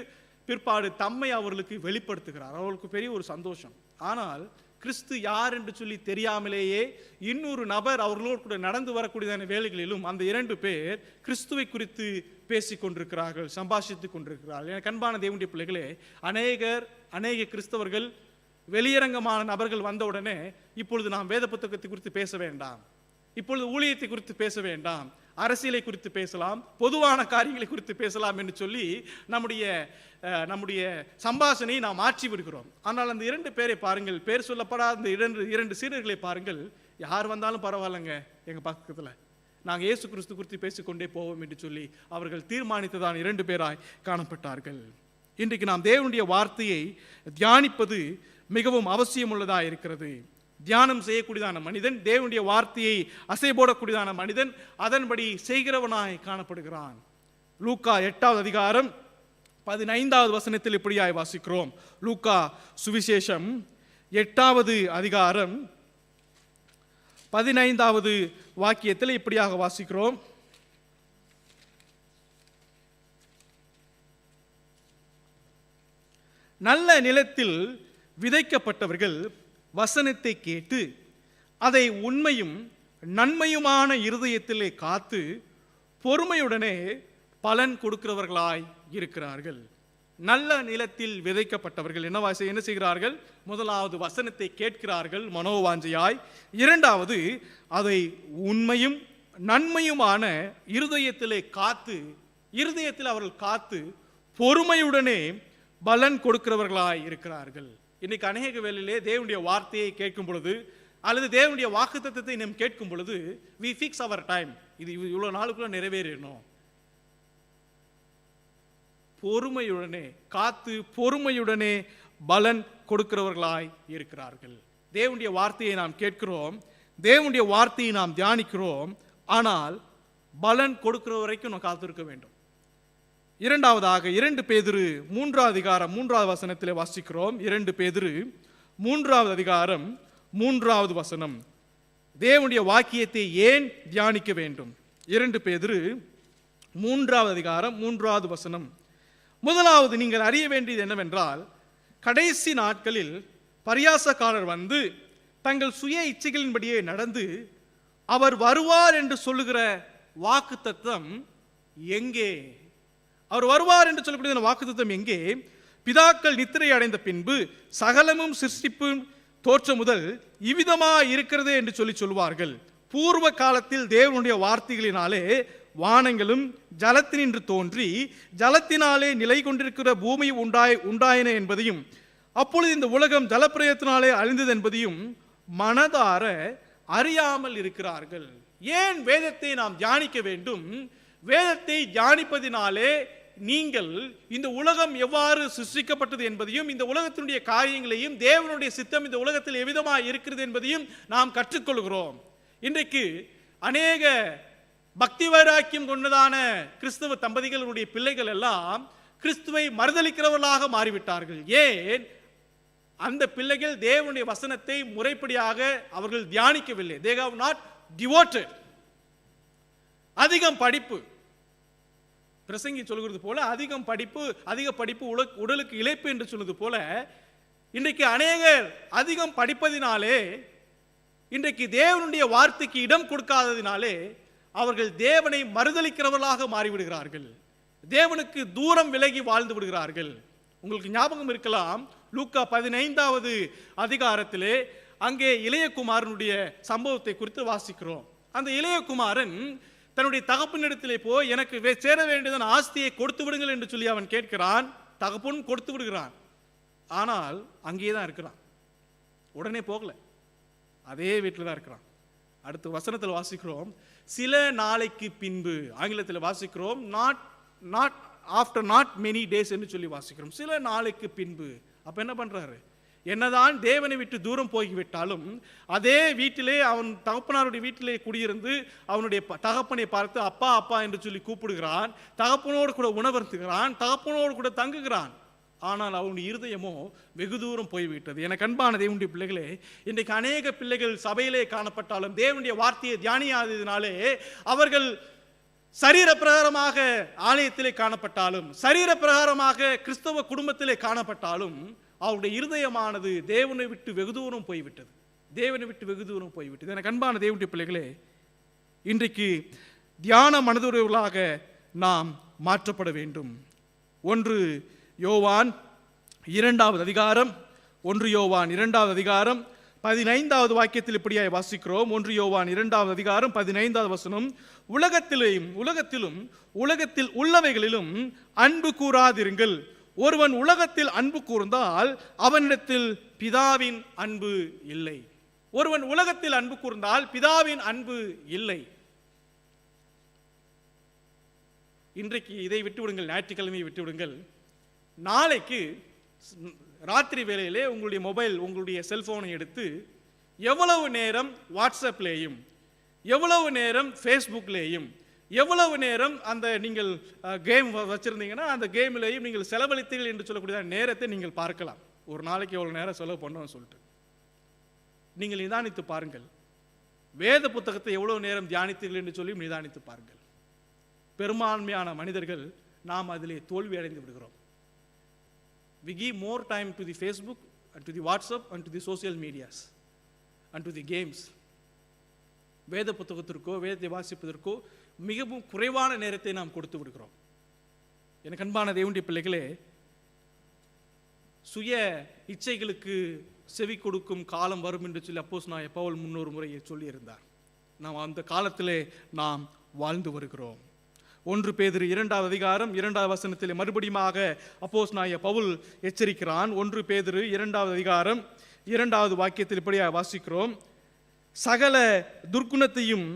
Speaker 3: பிற்பாடு தம்மை அவர்களுக்கு வெளிப்படுத்துகிறார். அவர்களுக்கு பெரிய ஒரு சந்தோஷம். ஆனால் கிறிஸ்து யார் என்று சொல்லி தெரியாமலேயே இன்னொரு நபர் அவர்களோடு கூட நடந்து வரக்கூடியதான வேலைகளிலும் அந்த 2 பேர் கிறிஸ்துவை குறித்து பேசிக் கொண்டிருக்கிறார்கள், சம்பாஷித்துக் கொண்டிருக்கிறார்கள். எனக்கு அன்பான தேவனுடைய பிள்ளைகளே, அநேக கிறிஸ்தவர்கள், வெளியரங்கமான நபர்கள் வந்தவுடனே இப்பொழுது நாம் வேத புத்தகத்தை குறித்து பேச வேண்டாம், இப்பொழுது ஊழியத்தை குறித்து பேச வேண்டாம், அரசியலை குறித்து பேசலாம், பொதுவான காரியங்களை குறித்து பேசலாம் என்று சொல்லி நம்முடைய சம்பாஷணையை நாம் மாற்றி விடுகிறோம். ஆனால் அந்த 2 பேரை பாருங்கள், பேர் சொல்லப்படாத அந்த 2 சீடர்களை பாருங்கள், யார் வந்தாலும் பரவாயில்லைங்க, எங்கள் பக்கத்தில் நாங்கள் இயேசு கிறிஸ்து குறித்து பேசிக்கொண்டே போவோம் என்று சொல்லி அவர்கள் தீர்மானித்ததான் 2 பேராய் காணப்பட்டார்கள். இன்றைக்கு நாம் தேவனுடைய வார்த்தையை தியானிப்பது மிகவும் அவசியம் உள்ளதாக இருக்கிறது. தியானம் செய்யக்கூடியதான மனிதன், தேவனுடைய வார்த்தையை அசை போடக்கூடியதான மனிதன் அதன்படி செய்கிறவனாய் காணப்படுகிறான். லூக்கா 8வது அதிகாரம் 15வது வசனத்தில் இப்படியாய் வாசிக்கிறோம். லூக்கா சுவிசேஷம் 8வது அதிகாரம் 15வது வாக்கியத்தில் இப்படியாக வாசிக்கிறோம்: நல்ல நிலத்தில் விதைக்கப்பட்டவர்கள் வசனத்தை கேட்டு அதை உண்மையும் நன்மையுமான இருதயத்திலே காத்து பொறுமையுடனே பலன் கொடுக்கிறவர்களாய் இருக்கிறார்கள். நல்ல நிலத்தில் விதைக்கப்பட்டவர்கள் என்ன செய்கிறார்கள்? முதலாவது வசனத்தை கேட்கிறார்கள் மனோவாஞ்சையாய். இரண்டாவது, அதை உண்மையும் நன்மையுமான இருதயத்திலே காத்து, இருதயத்தில் அவர்கள் காத்து பொறுமையுடனே பலன் கொடுக்கிறவர்களாய் இருக்கிறார்கள். இன்னைக்கு அநேக வேளையிலே தேவனுடைய வார்த்தையை கேட்கும் பொழுது அல்லது தேவனுடைய வாக்குத்தத்தத்தை நாம் கேட்கும் பொழுது we fix our time, இது இவ்வளவு நாளுக்குள்ள நிறைவேறணும். பொறுமையுடனே காத்து பொறுமையுடனே பலன் கொடுக்கிறவர்களாய் இருக்கிறார்கள். தேவனுடைய வார்த்தையை நாம் கேட்கிறோம், தேவனுடைய வார்த்தையை நாம் தியானிக்கிறோம், ஆனால் பலன் கொடுக்கிற வரைக்கும் நாம் காத்திருக்க வேண்டும். இரண்டாவதாக 2 பேதுரு 3ஆம் அதிகாரம் 3ஆவது வசனத்திலே வாசிக்கிறோம். 2 பேதுரு 3ஆவது அதிகாரம் 3ஆவது வசனம். தேவனுடைய வாக்கியத்தை ஏன் தியானிக்க வேண்டும்? 2 பேதுரு 3ஆவது அதிகாரம் 3ஆவது வசனம். முதலாவது, நீங்கள் அறிய வேண்டியது என்னவென்றால், கடைசி நாட்களில் பரியாசக்காரர் வந்து தங்கள் சுய இச்சைகளின்படியே நடந்து அவர் வருவார் என்று சொல்லுகிற வாக்குத்தத்தம் எங்கே? அவர் வருவார் என்று சொல்லக்கூடிய வாக்குத்தத்தம் எங்கே? பிதாக்கள் நித்திரை அடைந்த பின்பு சகலமும் சிருஷ்டிப்பும் தோற்றம் முதல் இவ்விதமா இருக்கிறது என்று சொல்லுவார்கள். பூர்வ காலத்தில் தேவனுடைய வார்த்தைகளினாலே வானங்களும் ஜலத்தினின்று தோன்றி ஜலத்தினாலே நிலை கொண்டிருக்கிற பூமி உண்டாயின என்பதையும், அப்பொழுது இந்த உலகம் ஜலப்பிரயத்தினாலே அழிந்தது என்பதையும் மனதார அறியாமல் இருக்கிறார்கள். ஏன் வேதத்தை நாம் தியானிக்க வேண்டும்? வேதத்தை தியானிப்பதினாலே நீங்கள் இந்த உலகம் எவ்வாறு சிருஷ்டிக்கப்பட்டது என்பதையும், இந்த உலகத்தினுடைய காரியங்களையும், தேவனுடைய சித்தம் இந்த உலகத்தில் எவ்விதமாக இருக்கிறது என்பதையும் நாம் கற்றுக்கொள்கிறோம். இன்றைக்கு அநேக பக்தி வைராக்கியம் கொண்டதான கிறிஸ்தவ தம்பதிகளுடைய பிள்ளைகள் எல்லாம் கிறிஸ்துவை மறுதலிக்கிறவர்களாக மாறிவிட்டார்கள். ஏன்? அந்த பிள்ளைகள் தேவனுடைய வசனத்தை முறைப்படியாக அவர்கள் தியானிக்கவில்லை. They have not devoted. அதிகம் படிப்பு, பிரசங்கி சொல்கிறது போல அதிக படிப்பு உடலுக்கு இளைப்பு என்று சொல்வது போல, இன்றைக்கு அநேகர் அதிகம் படிப்பதினாலே, இன்றைக்கு தேவனுடைய வார்த்தைக்கு இடம் கொடுக்காததினாலே அவர்கள் தேவனை மறுதலிக்கிறவர்களாக மாறிவிடுகிறார்கள். தேவனுக்கு தூரம் விலகி வாழ்ந்து விடுகிறார்கள். உங்களுக்கு ஞாபகம் இருக்கலாம், லூக்கா 15ஆவது அதிகாரத்திலே அங்கே இளையகுமாரனுடைய சம்பவத்தை குறித்து வாசிக்கிறோம். அந்த இளையகுமாரன் தன்னுடைய தகப்பனிடத்திலே போய் எனக்கு சேர வேண்டியதான ஆஸ்தியை கொடுத்து விடுங்கள் என்று சொல்லி அவன் கேட்கிறான். தகப்பனும் கொடுத்து விடுகிறான். ஆனால் அங்கேயே தான் இருக்கிறான். உடனே போகல, அதே வீட்டில் தான் இருக்கிறான். அடுத்த வசனத்தில் வாசிக்கிறோம், சில நாளைக்கு பின்பு. ஆங்கிலத்தில் வாசிக்கிறோம் not after not many days என்று சொல்லி வாசிக்கிறோம். சில நாளைக்கு பின்பு. அப்ப என்ன பண்றாரு? என்னதான் தேவனை விட்டு தூரம் போய்விட்டாலும் அதே வீட்டிலே, அவன் தகப்பனாருடைய வீட்டிலே குடியிருந்து அவனுடைய தகப்பனை பார்த்து அப்பா அப்பா என்று சொல்லி கூப்பிடுகிறான். தகப்பனோடு கூட உணவருந்துகிறான், தகப்பனோடு கூட தங்குகிறான். ஆனால் அவனுடைய இருதயமோ வெகு தூரம் போய்விட்டது. எனக்கு அன்பான தேவனுடைய பிள்ளைகளே, இன்றைக்கு அநேக பிள்ளைகள் சபையிலே காணப்பட்டாலும் தேவனுடைய வார்த்தையை தியானியாததினாலே அவர்கள் சரீர பிரகாரமாக ஆலயத்திலே காணப்பட்டாலும், சரீர பிரகாரமாக கிறிஸ்தவ குடும்பத்திலே காணப்பட்டாலும் அவருடைய இருதயமானது தேவனை விட்டு வெகு தூரம் போய்விட்டது. தேவனை விட்டு வெகு தூரம் போய்விட்டது. எனக்கு அன்பான தேவனுடைய பிள்ளைகளே, இன்றைக்கு தியான மனதுறவுகளாக நாம் மாற்றப்பட வேண்டும். 1 யோவான் 2ஆவது அதிகாரம் 1 யோவான் 2ஆவது அதிகாரம் 15ஆவது வாக்கியத்தில் இப்படியாய் வாசிக்கிறோம். 1 யோவான் 2ஆவது அதிகாரம் 15ஆவது வசனம், உலகத்திலும் உலகத்தில் உள்ளவைகளிலும் அன்பு கூறாதிருங்கள். ஒருவன் உலகத்தில் அன்பு கூர்ந்தால் அவனிடத்தில் பிதாவின் அன்பு இல்லை. ஒருவன் உலகத்தில் அன்பு கூர்ந்தால் பிதாவின் அன்பு இல்லை. இன்றைக்கு இதை விட்டுவிடுங்கள், ஞாயிற்றுக்கிழமையை விட்டுவிடுங்கள். நாளைக்கு ராத்திரி வேளையிலே உங்களுடைய மொபைல், உங்களுடைய செல்போனை எடுத்து எவ்வளவு நேரம் வாட்ஸ்அப்லேயும், எவ்வளவு நேரம் ஃபேஸ்புக்லேயும், எவ்வளவு நேரம் அந்த நீங்கள் கேம் வச்சுருந்தீங்கன்னா அந்த கேம்லேயும் நீங்கள் செலவழித்தீர்கள் என்று சொல்லக்கூடிய நேரத்தை நீங்கள் பார்க்கலாம். ஒரு நாளைக்கு எவ்வளோ நேரம் செலவு பண்ணோம்னு சொல்லிட்டு நீங்கள் நிதானித்து பாருங்கள். வேத புத்தகத்தை எவ்வளோ நேரம் தியானித்தீர்கள் என்று சொல்லி நிதானித்து பாருங்கள். பெரும்பான்மையான மனிதர்கள் நாம் அதிலே தோல்வி அடைந்து விடுகிறோம். We give more time to the Facebook and to the WhatsApp and to the social medias and to the games. வேத புத்தகத்திற்கோ வேதத்தை வாசிப்பதற்கோ மிகவும் குறைவான நேரத்தை நாம் கொடுத்து விடுகிறோம். எனக்கு அன்பான தேவனுடைய பிள்ளைகளே, சுய இச்சைகளுக்கு செவி கொடுக்கும் காலம் வரும் என்று சொல்லி அப்போஸ்தலனாகிய பவுல் 300 முறையை சொல்லியிருந்தார். நாம் அந்த காலத்திலே நாம் வாழ்ந்து வருகிறோம். 1 பேதுரு 2வது அதிகாரம் 2வது வசனத்திலே மறுபடியுமாக அப்போஸ்தலனாகிய பவுல் எச்சரிக்கிறான். 1 பேதுரு 2வது அதிகாரம் 2வது வாக்கியத்தில் இப்படியாக வாசிக்கிறோம். சகல துர்க்குணத்தையும்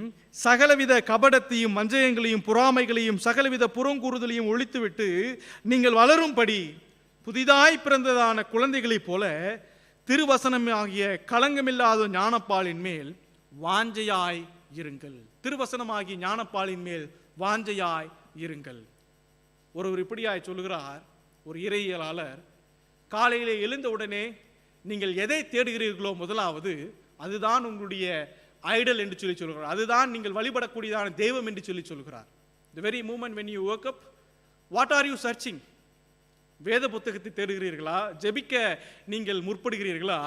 Speaker 3: சகலவித கபடத்தையும் வஞ்சகங்களையும் பொறாமைகளையும் சகலவித புறங்கூறுதலையும் ஒழித்துவிட்டு நீங்கள் வளரும்படி புதிதாய் பிறந்ததான குழந்தைகளைப் போல திருவசனமாகிய களங்கமில்லாத ஞானப்பாலின் மேல் வாஞ்சையாய் இருங்கள். திருவசனமாகிய ஞானப்பாலின் மேல் வாஞ்சையாய் இருங்கள். ஒருவர் இப்படியாய் சொல்லுகிறார், ஒரு இறையியலாளர், காலையிலே எழுந்தவுடனே நீங்கள் எதை தேடுகிறீர்களோ முதலாவது அதுதான் உங்களுடைய ஐடல் என்று சொல்லி சொல்கிறார். அதுதான் நீங்கள் வழிபடக்கூடியதான தெய்வம் என்று சொல்லி சொல்கிறார். The very moment when you wake up, what are you searching? வேத புத்தகத்தை தேடுகிறீர்களா? ஜெபிக்க நீங்கள் முற்படுகிறீர்களா?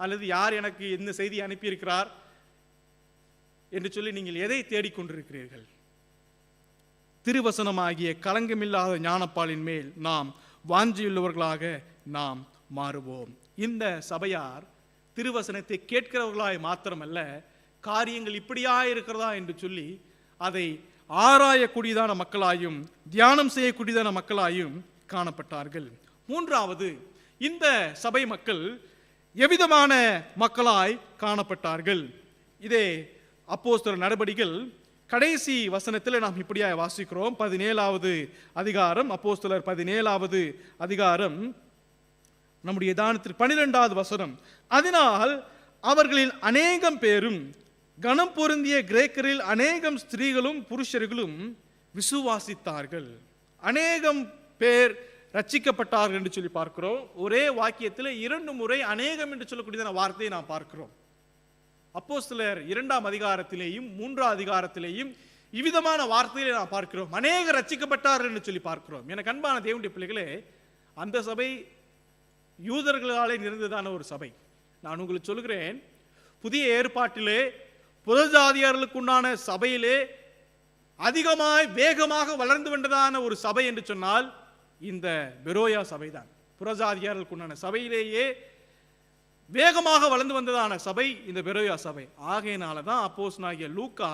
Speaker 3: அல்லது யார் எனக்கு இந்த செய்தி அனுப்பியிருக்கிறார் என்று சொல்லி நீங்கள் எதை தேடிக்கொண்டிருக்கிறீர்கள்? திருவசனமாகிய களங்கமில்லாத ஞானப்பாலின் மேல் நாம் வாஞ்சியுள்ளவர்களாக நாம் மாறுவோம். இந்த சபையார் திருவசனத்தை கேட்கிறவர்களாய் மாத்திரமல்ல, காரியங்கள் இப்படியா இருக்கிறதா என்று சொல்லி அதை ஆராயக்கூடியதான மக்களாயும் தியானம் செய்யக்கூடியதான மக்களாயும் காணப்பட்டார்கள். 3வது, இந்த சபை மக்கள் எவ்விதமான மக்களாய் காணப்பட்டார்கள்? இதே அப்போஸ்தலர் நடபடிகள் கடைசி வசனத்தில் நாம் இப்படியாக வாசிக்கிறோம். 17வது அதிகாரம், அப்போஸ்தலர் 17வது அதிகாரம் நம்முடைய தானத்தில் 12வது வசனம். அதனால் அவர்களில் அநேகம் பேரும் கனம் பொருந்திய கிரேக்கரில் அநேகம் ஸ்திரீகளும் புருஷர்களும் விசுவாசித்தார்கள். அநேகம் பேர் ரட்சிக்கப்பட்டார்கள் என்று சொல்லி பார்க்கிறோம். ஒரே வாக்கியத்தில் 2 முறை அநேகம் என்று சொல்லக்கூடியதான வார்த்தையை நாம் பார்க்கிறோம். அப்போஸ்தலர் 2ஆம் அதிகாரத்திலேயும் 3ஆம் அதிகாரத்திலேயும் இவ்விதமான வார்த்தைகளை நாம் பார்க்கிறோம். அநேக ரட்சிக்கப்பட்டார்கள் என்று சொல்லி பார்க்கிறோம். எனக்கு அன்பான தேவனுடைய பிள்ளைகளே, அந்த சபை யூதர்களாலே நிறைந்ததான ஒரு சபை. நான் உங்களுக்கு சொல்கிறேன், புதிய ஏற்பாட்டிலே புறஜாதியார்களுக்கு உண்டான சபையிலே அதிகமாய் வேகமாக வளர்ந்து வந்ததான ஒரு சபை என்று சொன்னால் இந்த பெரோயா சபைதான். புறஜாதியார்களுக்கு உண்டான சபையிலேயே வேகமாக வளர்ந்து வந்ததான சபை இந்த பெரோயா சபை. ஆகையினால தான் அப்போஸ்தலனாகிய லூக்கா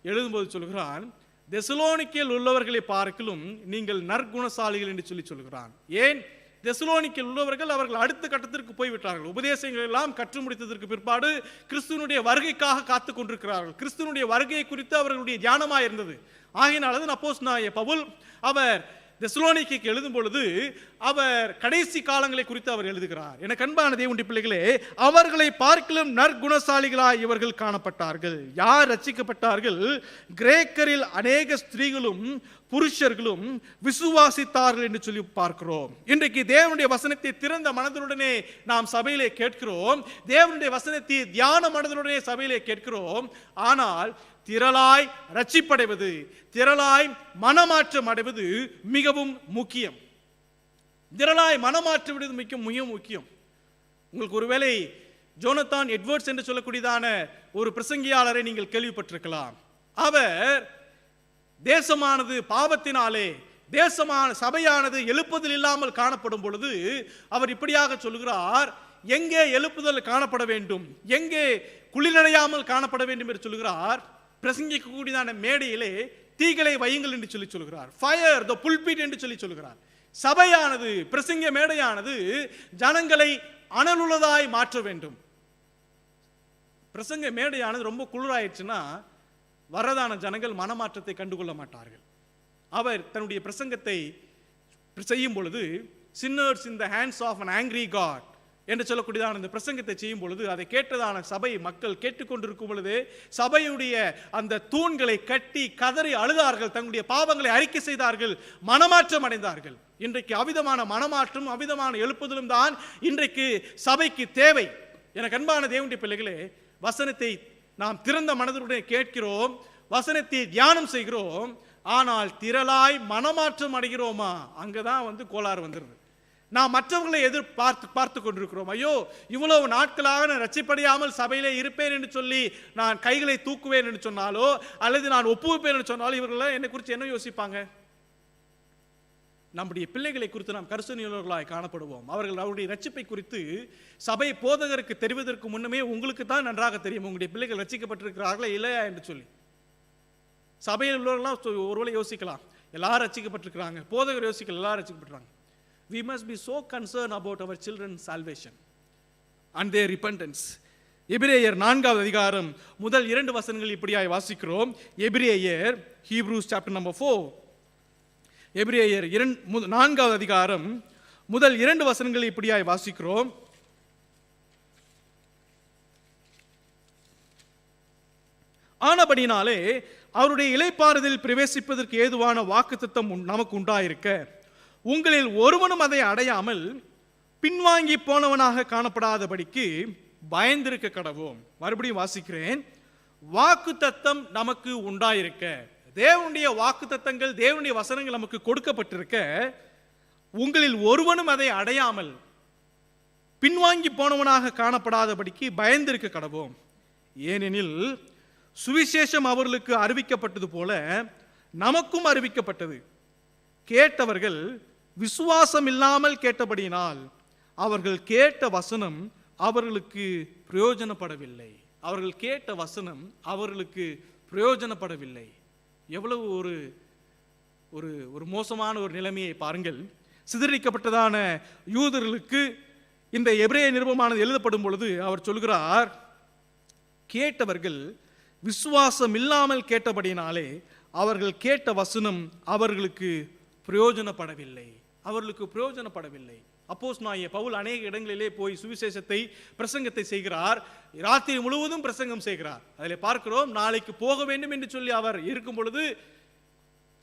Speaker 3: எழுதும்போது சொல்கிறான், தெசலோனிக்கேயில் உள்ளவர்களை பார்க்கிலும் நீங்கள் நற்குணசாலிகள் என்று சொல்லி சொல்கிறான். ஏன்? தெசலோனிக்கேயில் உள்ளவர்கள் அவர்கள் அடுத்த கட்டத்திற்கு போய்விட்டார்கள். உபதேசங்கள் எல்லாம் கற்று முடித்ததற்கு பிற்பாடு கிறிஸ்துவனுடைய வருகைக்காக காத்து கொண்டிருக்கிறார்கள். கிறிஸ்துவனுடைய வருகை குறித்து அவர்களுடைய தியானமாக இருந்தது. ஆகையினால அப்போஸ்தலனாகிய பவுல் அவர் தெசலோனிக்கேக்கு எழுதும் பொழுது அவர் கடைசி காலங்களை குறித்து அவர் எழுதுகிறார். எனக்கு அன்பான தேவனுடைய பிள்ளைகளே, அவர்களை பார்க்கிலும் நற்குணசாலிகளாய் இவர்கள் காணப்பட்டார்கள். யார் ரட்சிக்கப்பட்டார்கள்? கிரேக்கரில் அநேக ஸ்திரீகளும் புருஷர்களும் விசுவாசித்தார்கள் என்று சொல்லி பார்க்கிறோம். இன்றைக்கு தேவனுடைய வசனத்தை திறந்த மனதுடனே நாம் சபையிலே கேட்கிறோம். தேவனுடைய வசனத்தை தியான மனதுடனே சபையிலே கேட்கிறோம். ஆனால் திரளாய் ரட்சிப்படைவது, திரளாய் மனமாற்றம் அடைவது மிகவும் முக்கியம். திரளாய் மனமாற்றுவது மிக முக்கியம். உங்களுக்கு ஒருவேளை ஜோனத்தான் எட்வர்ட்ஸ் என்று சொல்லக்கூடியதான ஒரு பிரசங்கியாளரை நீங்கள் கேள்விப்பட்டிருக்கலாம். அவர் தேசமானது பாவத்தினாலே, தேசமான சபையானது எழுப்புதல் இல்லாமல் காணப்படும் பொழுது அவர் இப்படியாக சொல்கிறார், எங்கே எழுப்புதல் காணப்பட வேண்டும், எங்கே குளிரடையாமல் காணப்பட வேண்டும் என்று சொல்கிறார். பிரசங்கிக்கக்கூடியதான மேடையிலே தீகளை வையுங்கள் என்று சொல்லி சொல்கிறார். ஃபயர் த புல்பிட் என்று சொல்லி சொல்கிறார். சபையானது, பிரசங்க மேடையானது ஜனங்களை அனலுள்ளதாய் மாற்ற வேண்டும். பிரசங்க மேடையானது ரொம்ப குளிராயிடுச்சுன்னா வரதான ஜனங்கள் மனமாற்றத்தை கண்டுகொள்ள மாட்டார்கள். அவர் தன்னுடைய பிரசங்கத்தை செய்யும் பொழுது sinners in the hands of an angry God என்று சொல்லக்கூடியதான இந்த பிரசங்கத்தை செய்யும் பொழுது அதை கேட்டதான சபை மக்கள் கேட்டுக்கொண்டிருக்கும் பொழுது சபையுடைய அந்த தூண்களை கட்டி கதறி அழுதார்கள், தங்களுடைய பாவங்களை அறிக்கை செய்தார்கள், மனமாற்றம் அடைந்தார்கள். இன்றைக்கு அவிதமான மனமாற்றம், அவிதமான எழுப்புதலும் தான் இன்றைக்கு சபைக்கு தேவை. எனக்கு அன்பான தேவனுடைய பிள்ளைகளே, வசனத்தை நாம் திறந்த மனதுடன் கேட்கிறோம், வசனத்தை தியானம் செய்கிறோம், ஆனால் திரளாய் மனமாற்றம் அடைகிறோமா? அங்கதான் கோளாறு வந்துடுது. நாம் மற்றவர்களை பார்த்து கொண்டிருக்கிறோம். ஐயோ, இவ்வளவு நாட்களாக நான் ரட்சிப்படையாமல் சபையிலே இருப்பேன் என்று சொல்லி நான் கைகளை தூக்குவேன் என்று சொன்னாலோ அல்லது நான் ஒப்புவிப்பேன் என்று சொன்னாலோ இவர்கள் என்னை குறித்து என்ன யோசிப்பாங்க? நம்முடைய பிள்ளைகளை குறித்து நாம் கரிசனையுள்ளவர்களாய் காணப்படுவோம். அவருடைய ரட்சிப்பை குறித்து சபை போதகருக்கு தெரிவதற்கு முன்னமே உங்களுக்கு தான் நன்றாக தெரியும் உங்களுடைய பிள்ளைகள் ரட்சிக்கப்பட்டிருக்கிறார்களா இல்லையா என்று சொல்லி. சபையில் உள்ளவர்களாம் ஒருவேளை யோசிக்கலாம், எல்லாரும் ரட்சிக்கப்பட்டிருக்கிறாங்க. போதகர் யோசிக்கலாம், எல்லாரும் ரட்சிக்கப்பட்டிருக்காங்க. We must be so concerned about our children's salvation and their repentance. எபிரேயர் 4வது அதிகாரம் முதல் 2 வசனங்கள் இப்படியாய் வாசிக்கிறோம். எபிரேயர், ஹீப்ரூஸ் சாப்டர் நம்பர் 4, எபிரேயர் 4வது அதிகாரம் முதல் 2 வசனங்கள் இப்படியாய் வாசிக்கிறோம். ஆனபடினாலே அவருடைய இளைப்பாறுதலில் பிரவேசிப்பதற்கு ஏதுவான வாக்குத்தத்தம் நமக்கு உண்டாயிருக்க, உங்களில் ஒருவனும் அதை அடையாமல் பின்வாங்கி போனவனாக காணப்படாதபடிக்கு பயந்திருக்க கடவோம். மறுபடியும் வாசிக்கிறேன். வாக்குத்தத்தம் நமக்கு உண்டாயிருக்க, தேவனுடைய வாக்குத்தத்தங்கள், தேவனுடைய வசனங்கள் நமக்கு கொடுக்கப்பட்டிருக்க, உங்களில் ஒருவனும் அதை அடையாமல் பின்வாங்கி போனவனாக காணப்படாதபடிக்கு பயந்திருக்க கடவோம். ஏனெனில் சுவிசேஷம் அவர்களுக்கு அறிவிக்கப்பட்டது போல நமக்கும் அறிவிக்கப்பட்டது. கேட்டவர்கள் விசுவாசம் இல்லாமல் கேட்டபடியினால் அவர்கள் கேட்ட வசனம் அவர்களுக்கு பிரயோஜனப்படவில்லை. அவர்கள் கேட்ட வசனம் அவர்களுக்கு பிரயோஜனப்படவில்லை. எவ்வளவு ஒரு ஒரு ஒரு மோசமான ஒரு நிலைமையை பாருங்கள். சிதறடிக்கப்பட்டதான யூதர்களுக்கு இந்த எபிரேய நிருபமானது எழுதப்படும் பொழுது அவர் சொல்கிறார், கேட்டவர்கள் விசுவாசம் இல்லாமல் கேட்டபடினாலே அவர்கள் கேட்ட வசனம் அவர்களுக்கு பிரயோஜனப்படவில்லை. அவர்களுக்கு பிரயோஜனப்படவில்லை. அப்போஸ்தலனாகிய பவுல் அநேக இடங்களிலே போய் சுவிசேஷத்தை பிரசங்கத்தை செய்கிறார். ராத்திரி முழுவதும் பிரசங்கம் செய்கிறார். அதில் பார்க்கிறோம், நாளைக்கு போக வேண்டும் என்று சொல்லி அவர் இருக்கும் பொழுது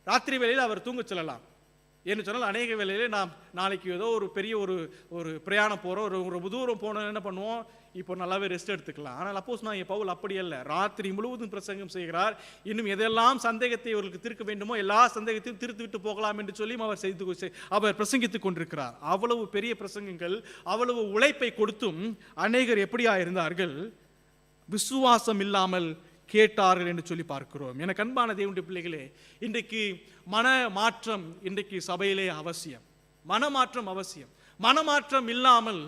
Speaker 3: ராத்திரி வேளையில் அவர் தூங்க செல்லலாம். என்று சொன்னால் அநேக வேளையிலே நாம் நாளைக்கு ஏதோ ஒரு பெரிய ஒரு பிரயாணம் போகிறோம், ஒரு தூரம் போனோம், என்ன பண்ணுவோம், இப்போ நல்லாவே ரெஸ்ட் எடுத்துக்கலாம். ஆனால் அப்போஸ்தலனாகிய பவுல் அப்படி அல்ல. ராத்திரி முழுவதும் பிரசங்கம் செய்கிறார். இன்னும் எதெல்லாம் சந்தேகத்தை அவர்களுக்கு தீர்க்க வேண்டுமோ எல்லா சந்தேகத்தையும் தீர்த்து விட்டு போகலாம் என்று சொல்லி அவர் பிரசங்கித்துக் கொண்டிருக்கிறார். அவ்வளவு பெரிய பிரசங்கங்கள், அவ்வளவு உழைப்பை கொடுத்தும் அநேகர் எப்படியா இருந்தார்கள்? விசுவாசம் இல்லாமல் கேட்டார்கள் என்று சொல்லி பார்க்கிறோம். எனக்கு அன்பான தேவனுடைய பிள்ளைகளே, இன்றைக்கு மன மாற்றம் இன்றைக்கு சபையிலே அவசியம். மனமாற்றம் அவசியம். மனமாற்றம் இல்லாமல்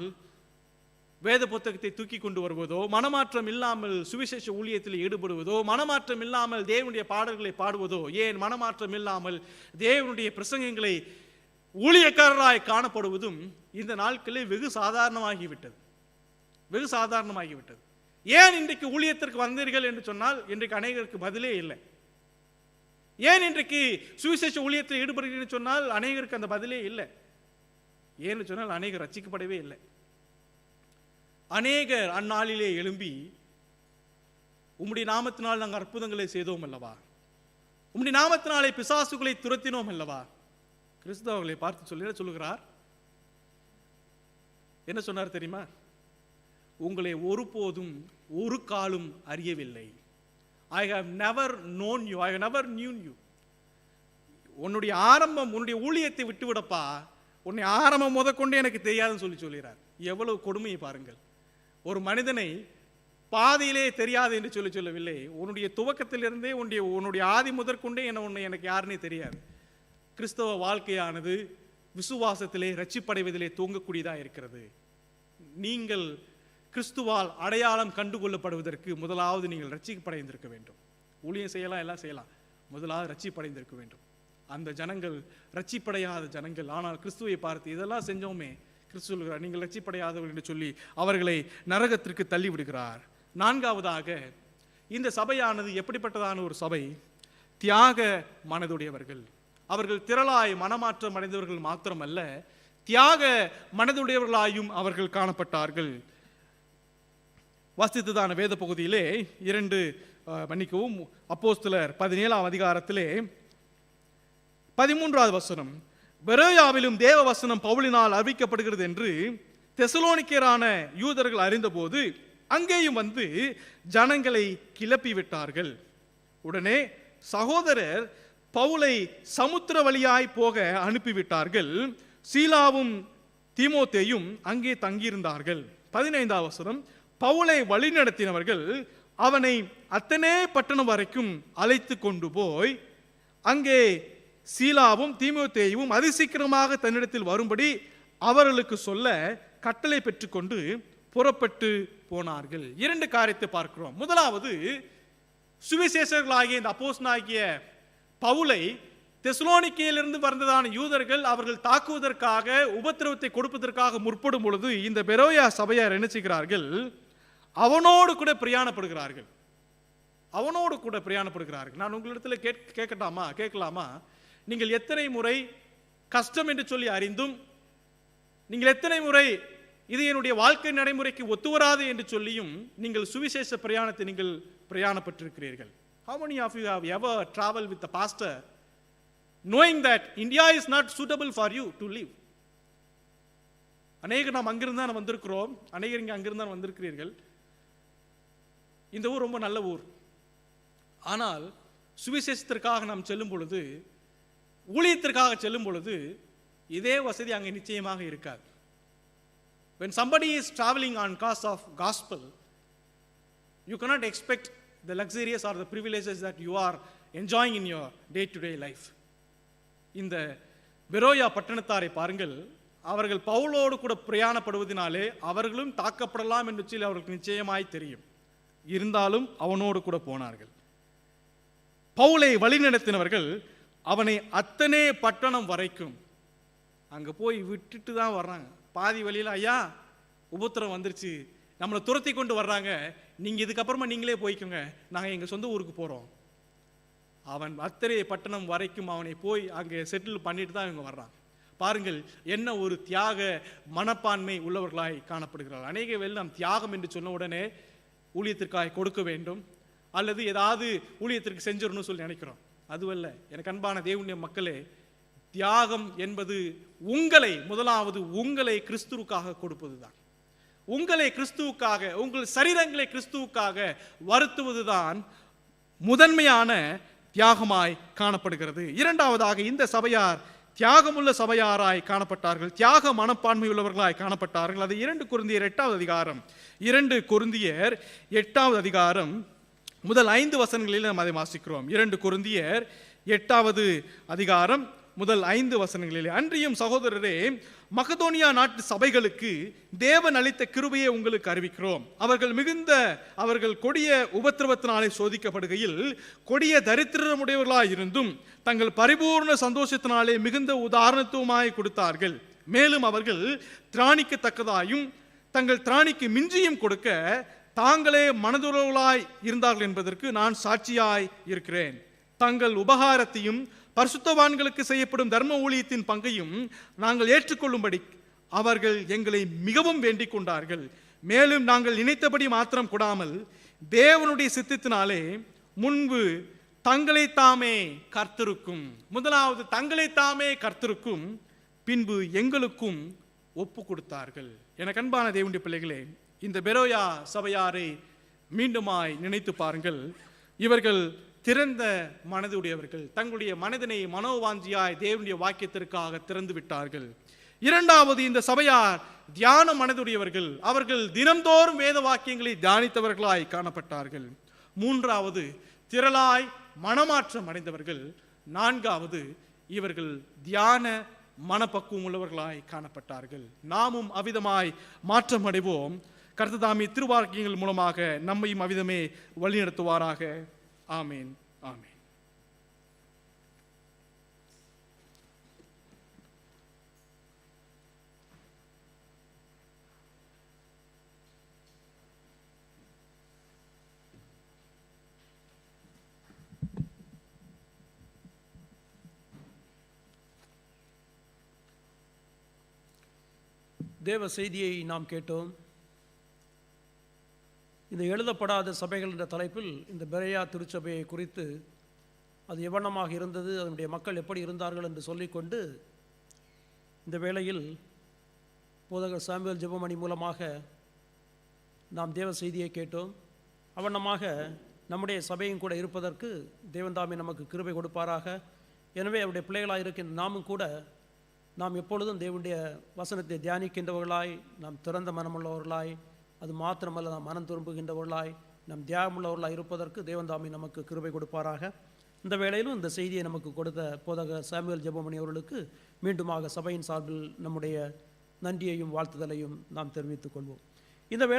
Speaker 3: வேத புத்தகத்தை தூக்கி கொண்டு வருவதோ, மனமாற்றம் இல்லாமல் சுவிசேஷ ஊழியத்தில் ஈடுபடுவதோ, மனமாற்றம் இல்லாமல் தேவனுடைய பாடல்களை பாடுவதோ, ஏன் மனமாற்றம் இல்லாமல் தேவனுடைய பிரசங்கங்களை ஊழியக்காரராய் காணப்படுவதும் இந்த நாட்களில் வெகு சாதாரணமாகிவிட்டது. வெகு சாதாரணமாகிவிட்டது. ஏன் இன்றைக்கு ஊழியத்திற்கு வந்தீர்கள் என்று சொன்னால் இன்றைக்கு அநேகருக்கு பதிலே இல்லை. ஏன் இன்றைக்கு சுவிசேஷ ஊழியத்தில் ஈடுபடுகிறீர்கள் சொன்னால் அநேகருக்கு அந்த பதிலே இல்லை. ஏன்னு சொன்னால் அநேகர் ரட்சிக்கப்படவே இல்லை. அநேகர் அந்நாளிலே எழும்பி, உம்முடைய நாமத்தினால் நாங்கள் அற்புதங்களை செய்தோம் அல்லவா, உம்முடைய நாமத்தினாலே பிசாசுகளை துரத்தினோம் அல்லவா. கிறிஸ்தவர்களை பார்த்து சொல்லுகிறார், என்ன சொன்னார் தெரியுமா? உங்களை ஒருபோதும் ஒரு காலும் அறியவில்லை. I have never known you. I have never knew you. உன்னுடைய ஆரம்பம், உன்னுடைய ஊழியத்தை விட்டுவிடப்பா, உன்னை ஆரம்பம் முதற்கொண்டு எனக்கு தெரியாதுன்னு சொல்லுகிறார். எவ்வளவு கொடுமையை பாருங்கள். ஒரு மனிதனை பாதியிலே தெரியாது என்று சொல்லவில்லை. உன்னுடைய துவக்கத்திலிருந்தே உன்னுடைய ஆதி முதற்கொண்டே எனக்கு யாருன்னே தெரியாது. கிறிஸ்தவ வாழ்க்கையானது விசுவாசத்திலே ரட்சிப்படைவதிலே தூங்கக்கூடியதாக இருக்கிறது. நீங்கள் கிறிஸ்துவால் அடையாளம் கண்டுகொள்ளப்படுவதற்கு முதலாவது நீங்கள் ரட்சிப்படைந்திருக்க வேண்டும். ஊழியம் செய்யலாம், எல்லாம் செய்யலாம், முதலாவது ரட்சிப்படைந்திருக்க வேண்டும். அந்த ஜனங்கள் ரட்சிப்படையாத ஜனங்கள். ஆனால் கிறிஸ்துவை பார்த்து இதெல்லாம் செஞ்சோமே, கிறிஸ்து சொல்கிறார் நீங்கள் ரட்சிப்படையாதவர்கள் என்று சொல்லி அவர்களை நரகத்திற்கு தள்ளி விடுகிறார். 4வதாக, இந்த சபையானது எப்படிப்பட்டதான ஒரு சபை? தியாக மனதுடையவர்கள். அவர்கள் திரளாய் மனமாற்றம் அடைந்தவர்கள் மாத்திரமல்ல, தியாக மனதுடையவர்களாயும் அவர்கள் காணப்பட்டார்கள். வாசித்ததான வேத பகுதியிலே 2 அப்போஸ்தலர் 17ஆம் அதிகாரத்திலே 13வது வசனம், பெரோயாவிலும் தேவ வசனம் பவுலினால் அறிவிக்கப்படுகிறது என்று தெசலோனிக்கேயரான யூதர்கள் அறிந்தபோது அங்கேயும் வந்து ஜனங்களை கிளப்பி விட்டார்கள். உடனே சகோதரர் பவுலை சமுத்திர வழியாய் போக அனுப்பிவிட்டார்கள். சீலாவும் தீமோத்தேயும் அங்கே தங்கியிருந்தார்கள். 15வது வசனம், பவுலை வழிநடத்தினவர்கள் அவனை அத்தனே பட்டணம் வரைக்கும் அழைத்து கொண்டு போய் அங்கே சீலாவும் தீமோத்தேயும் அதிசீக்கிரமாக தன்னிடத்தில் வரும்படி அவர்களுக்கு சொல்ல கட்டளை பெற்றுக்கொண்டு புறப்பட்டு போனார்கள். 2 காரியத்தை பார்க்கிறோம். முதலாவது, சுவிசேஷர்களாகிய இந்த அப்போஸ்தலனாகிய பவுலை தெசலோனிக்கேயிலிருந்து வந்ததான யூதர்கள் அவர்கள் தாக்குவதற்காக, உபத்திரவத்தை கொடுப்பதற்காக முற்படும் பொழுது இந்த பெரோயா சபையார் என்ன செய்கிறார்கள்? அவனோடு கூட பிரயாணப்படுகிறார்கள். அவனோடு கூட பிரயாணப்படுகிறார்கள். நான் உங்களிடத்தில் கேட்கலாமா? நீங்கள் எத்தனை முறை கஷ்டம் என்று சொல்லி அறிந்தும், நீங்கள் எத்தனை முறை இது என்னுடைய வாழ்க்கை நடைமுறைக்கு ஒத்துவராது என்று சொல்லியும் நீங்கள் சுவிசேஷ பிரயாணத்தை நீங்கள் பிரயாணப்பட்டிருக்கிறீர்கள்? How many of you have ever traveled with the pastor knowing that India is not suitable for you to live? அநேகர் நாம் அங்கிருந்து தான் வந்திருக்கிறோம், அநேகர் இங்கே அங்கிருந்து தான் வந்திருக்கிறீர்கள். இந்த ஊர் ரொம்ப நல்ல ஊர். ஆனால் சுவிசேஷத்திற்காக நாம் செல்லும் பொழுது, ஊழியத்திற்காக செல்லும் பொழுது இதே வசதி அங்கே நிச்சயமாக இருக்காது. When somebody is traveling on cause of gospel, you cannot expect the luxurious or the privileges that you are enjoying in your day-to-day life. இந்த பெரோயா பட்டணத்தாரை பாருங்கள். அவர்கள் பவுலோடு கூட பிரயாணப்படுவதனாலே அவர்களும் தாக்கப்படலாம் என்று சொல்லி அவர்களுக்கு நிச்சயமாய் தெரியும். இருந்தாலும் அவனோடு கூட போனார்கள். பவுலை வழிநடத்தினவர்கள் அவனை அத்தனை பட்டணம் வரைக்கும் அங்கே போய் விட்டுட்டு தான் வர்றாங்க. பாதி வழியில், ஐயா உபத்திரம் வந்துருச்சு, நம்மளை துரத்தி கொண்டு வர்றாங்க, நீங்கள் இதுக்கப்புறமா நீங்களே போய்க்குங்க, நாங்கள் எங்கள் சொந்த ஊருக்கு போகிறோம். அவன் அத்தனை பட்டணம் வரைக்கும் அவனை போய் அங்கே செட்டில் பண்ணிட்டு தான் இவங்க வர்றாங்க. பாருங்கள், என்ன ஒரு தியாக மனப்பான்மை உள்ளவர்களாய் காணப்படுகிறார்கள். அநேக வேளை நாம் தியாகம் என்று சொன்ன உடனே ஊழியத்திற்காக கொடுக்க வேண்டும் அல்லது ஏதாவது ஊழியத்திற்கு செஞ்சிடணும்னு சொல்லி நினைக்கிறோம். அதுவல்ல எனக்கு அன்பான தேவனுடைய மக்களே, தியாகம் என்பது முதலாவது உங்களை கிறிஸ்துவுக்காக கொடுப்பது தான். உங்களை கிறிஸ்துவுக்காக, உங்கள் சரீரங்களை கிறிஸ்துவுக்காக வருத்துவதுதான் முதன்மையான தியாகமாய் காணப்படுகிறது. இரண்டாவதாக, இந்த சபையார் தியாகமுள்ள சபையாராய் காணப்பட்டார்கள், தியாக மனப்பான்மை உள்ளவர்களாய் காணப்பட்டார்கள். அது 2 கொரிந்தியர் 8வது அதிகாரம் 2 கொரிந்தியர் 8வது அதிகாரம் முதல் 5 வசனங்களில் நாம் அதை வாசிக்கிறோம். 2 கொரிந்தியர் 8வது அதிகாரம் முதல் 5 வசனங்களிலே, அன்றியும் சகோதரரே, மக்கதோனியா நாட்டு சபைகளுக்கு தேவன் அளித்த கிருபையை உங்களுக்கு அறிவிக்கிறோம். அவர்கள் கொடிய உபத்திரவத்தினாலே சோதிக்கப்படுகையில் கொடிய தரித்திரமுடையவர்களாய் இருந்தும் தங்கள் பரிபூர்ண சந்தோஷத்தினாலே மிகுந்த உதாரணத்துவமாய் கொடுத்தார்கள். மேலும் அவர்கள் திராணிக்கத்தக்கதாயும் தங்கள் திராணிக்கு மிஞ்சியும் கொடுக்க தாங்களே மனதுறவுகளாய் இருந்தார்கள் என்பதற்கு நான் சாட்சியாய் இருக்கிறேன். தங்கள் உபகாரத்தையும் பரிசுத்தவான்களுக்கு செய்யப்படும் தர்ம ஊழியத்தின் பங்கையும் நாங்கள் ஏற்றுக்கொள்ளும்படி அவர்கள் எங்களை மிகவும் வேண்டிக் கொண்டார்கள். மேலும் நாங்கள் நினைத்தபடி மாத்திரம் கூடாமல் தேவனுடைய சித்தத்தினாலே முன்பு தங்களை தாமே கர்த்தருக்கும், முதலாவது தங்களை தாமே கர்த்தருக்கும், பின்பு எங்களுக்கும் ஒப்பு கொடுத்தார்கள். எனக்கு அன்பான தேவனுடைய பிள்ளைகளே, இந்த பெரோயா சபையாரை மீண்டுமாய் நினைத்து பாருங்கள். இவர்கள் திறந்த மனதுடையவர்கள், தங்களுடைய மனதினை மனோவாஞ்சியாய் தேவனுடைய வாக்கியத்திற்காக திறந்து விட்டார்கள். இரண்டாவது, இந்த சபையார் தியான மனதுடையவர்கள், அவர்கள் தினந்தோறும் வேத வாக்கியங்களை தியானித்தவர்களாய் காணப்பட்டார்கள். மூன்றாவது, திரளாய் மனமாற்றம் அடைந்தவர்கள். நான்காவது, இவர்கள் தியான மனப்பக்குவம் உள்ளவர்களாய் காணப்பட்டார்கள். நாமும் அவிதமாய் மாற்றம் அடைவோம். கர்த்ததாமே திருவாக்கியங்கள் மூலமாக நம்மையும் அவிதமே வழிநடத்துவாராக. ஆமேன், ஆமேன்.
Speaker 2: தேவ செய்தியை நாம் கேட்டோம். இந்த எழுதப்படாத சபைகள் என்ற தலைப்பில் இந்த பெரோயா திருச்சபையை குறித்து அது எவ்வண்ணமாக இருந்தது, அதனுடைய மக்கள் எப்படி இருந்தார்கள் என்று சொல்லிக்கொண்டு இந்த வேளையில் போதகர் சாமுவேல் ஜெபமணி மூலமாக நாம் தேவ செய்தியை கேட்டோம். அவண்ணமாக நம்முடைய சபையும் கூட இருப்பதற்கு தேவன் தாமே நமக்கு கிருபை கொடுப்பாராக. எனவே அவருடைய பிள்ளைகளாக இருக்கின்ற நாமும் கூட நாம் எப்பொழுதும் தேவனுடைய வசனத்தை தியானிக்கின்றவர்களாய், நாம் திறந்த மனமுள்ளவர்களாய், அது மாத்திரமல்ல நாம் மனம் திரும்புகின்றவர்களாய், நாம் தியாகமுள்ளவர்களாய் இருப்பதற்கு தேவன் தாமே நமக்கு கிருபை கொடுப்பாராக. இந்த வேளையிலும் இந்த செய்தியை நமக்கு கொடுத்த போதகர் சாமுவேல் ஜெபமணி அவர்களுக்கு மீண்டுமாக சபையின் சார்பில் நம்முடைய நன்றியையும் வாழ்த்துதலையும் நாம் தெரிவித்துக் கொள்வோம். இந்த வேளை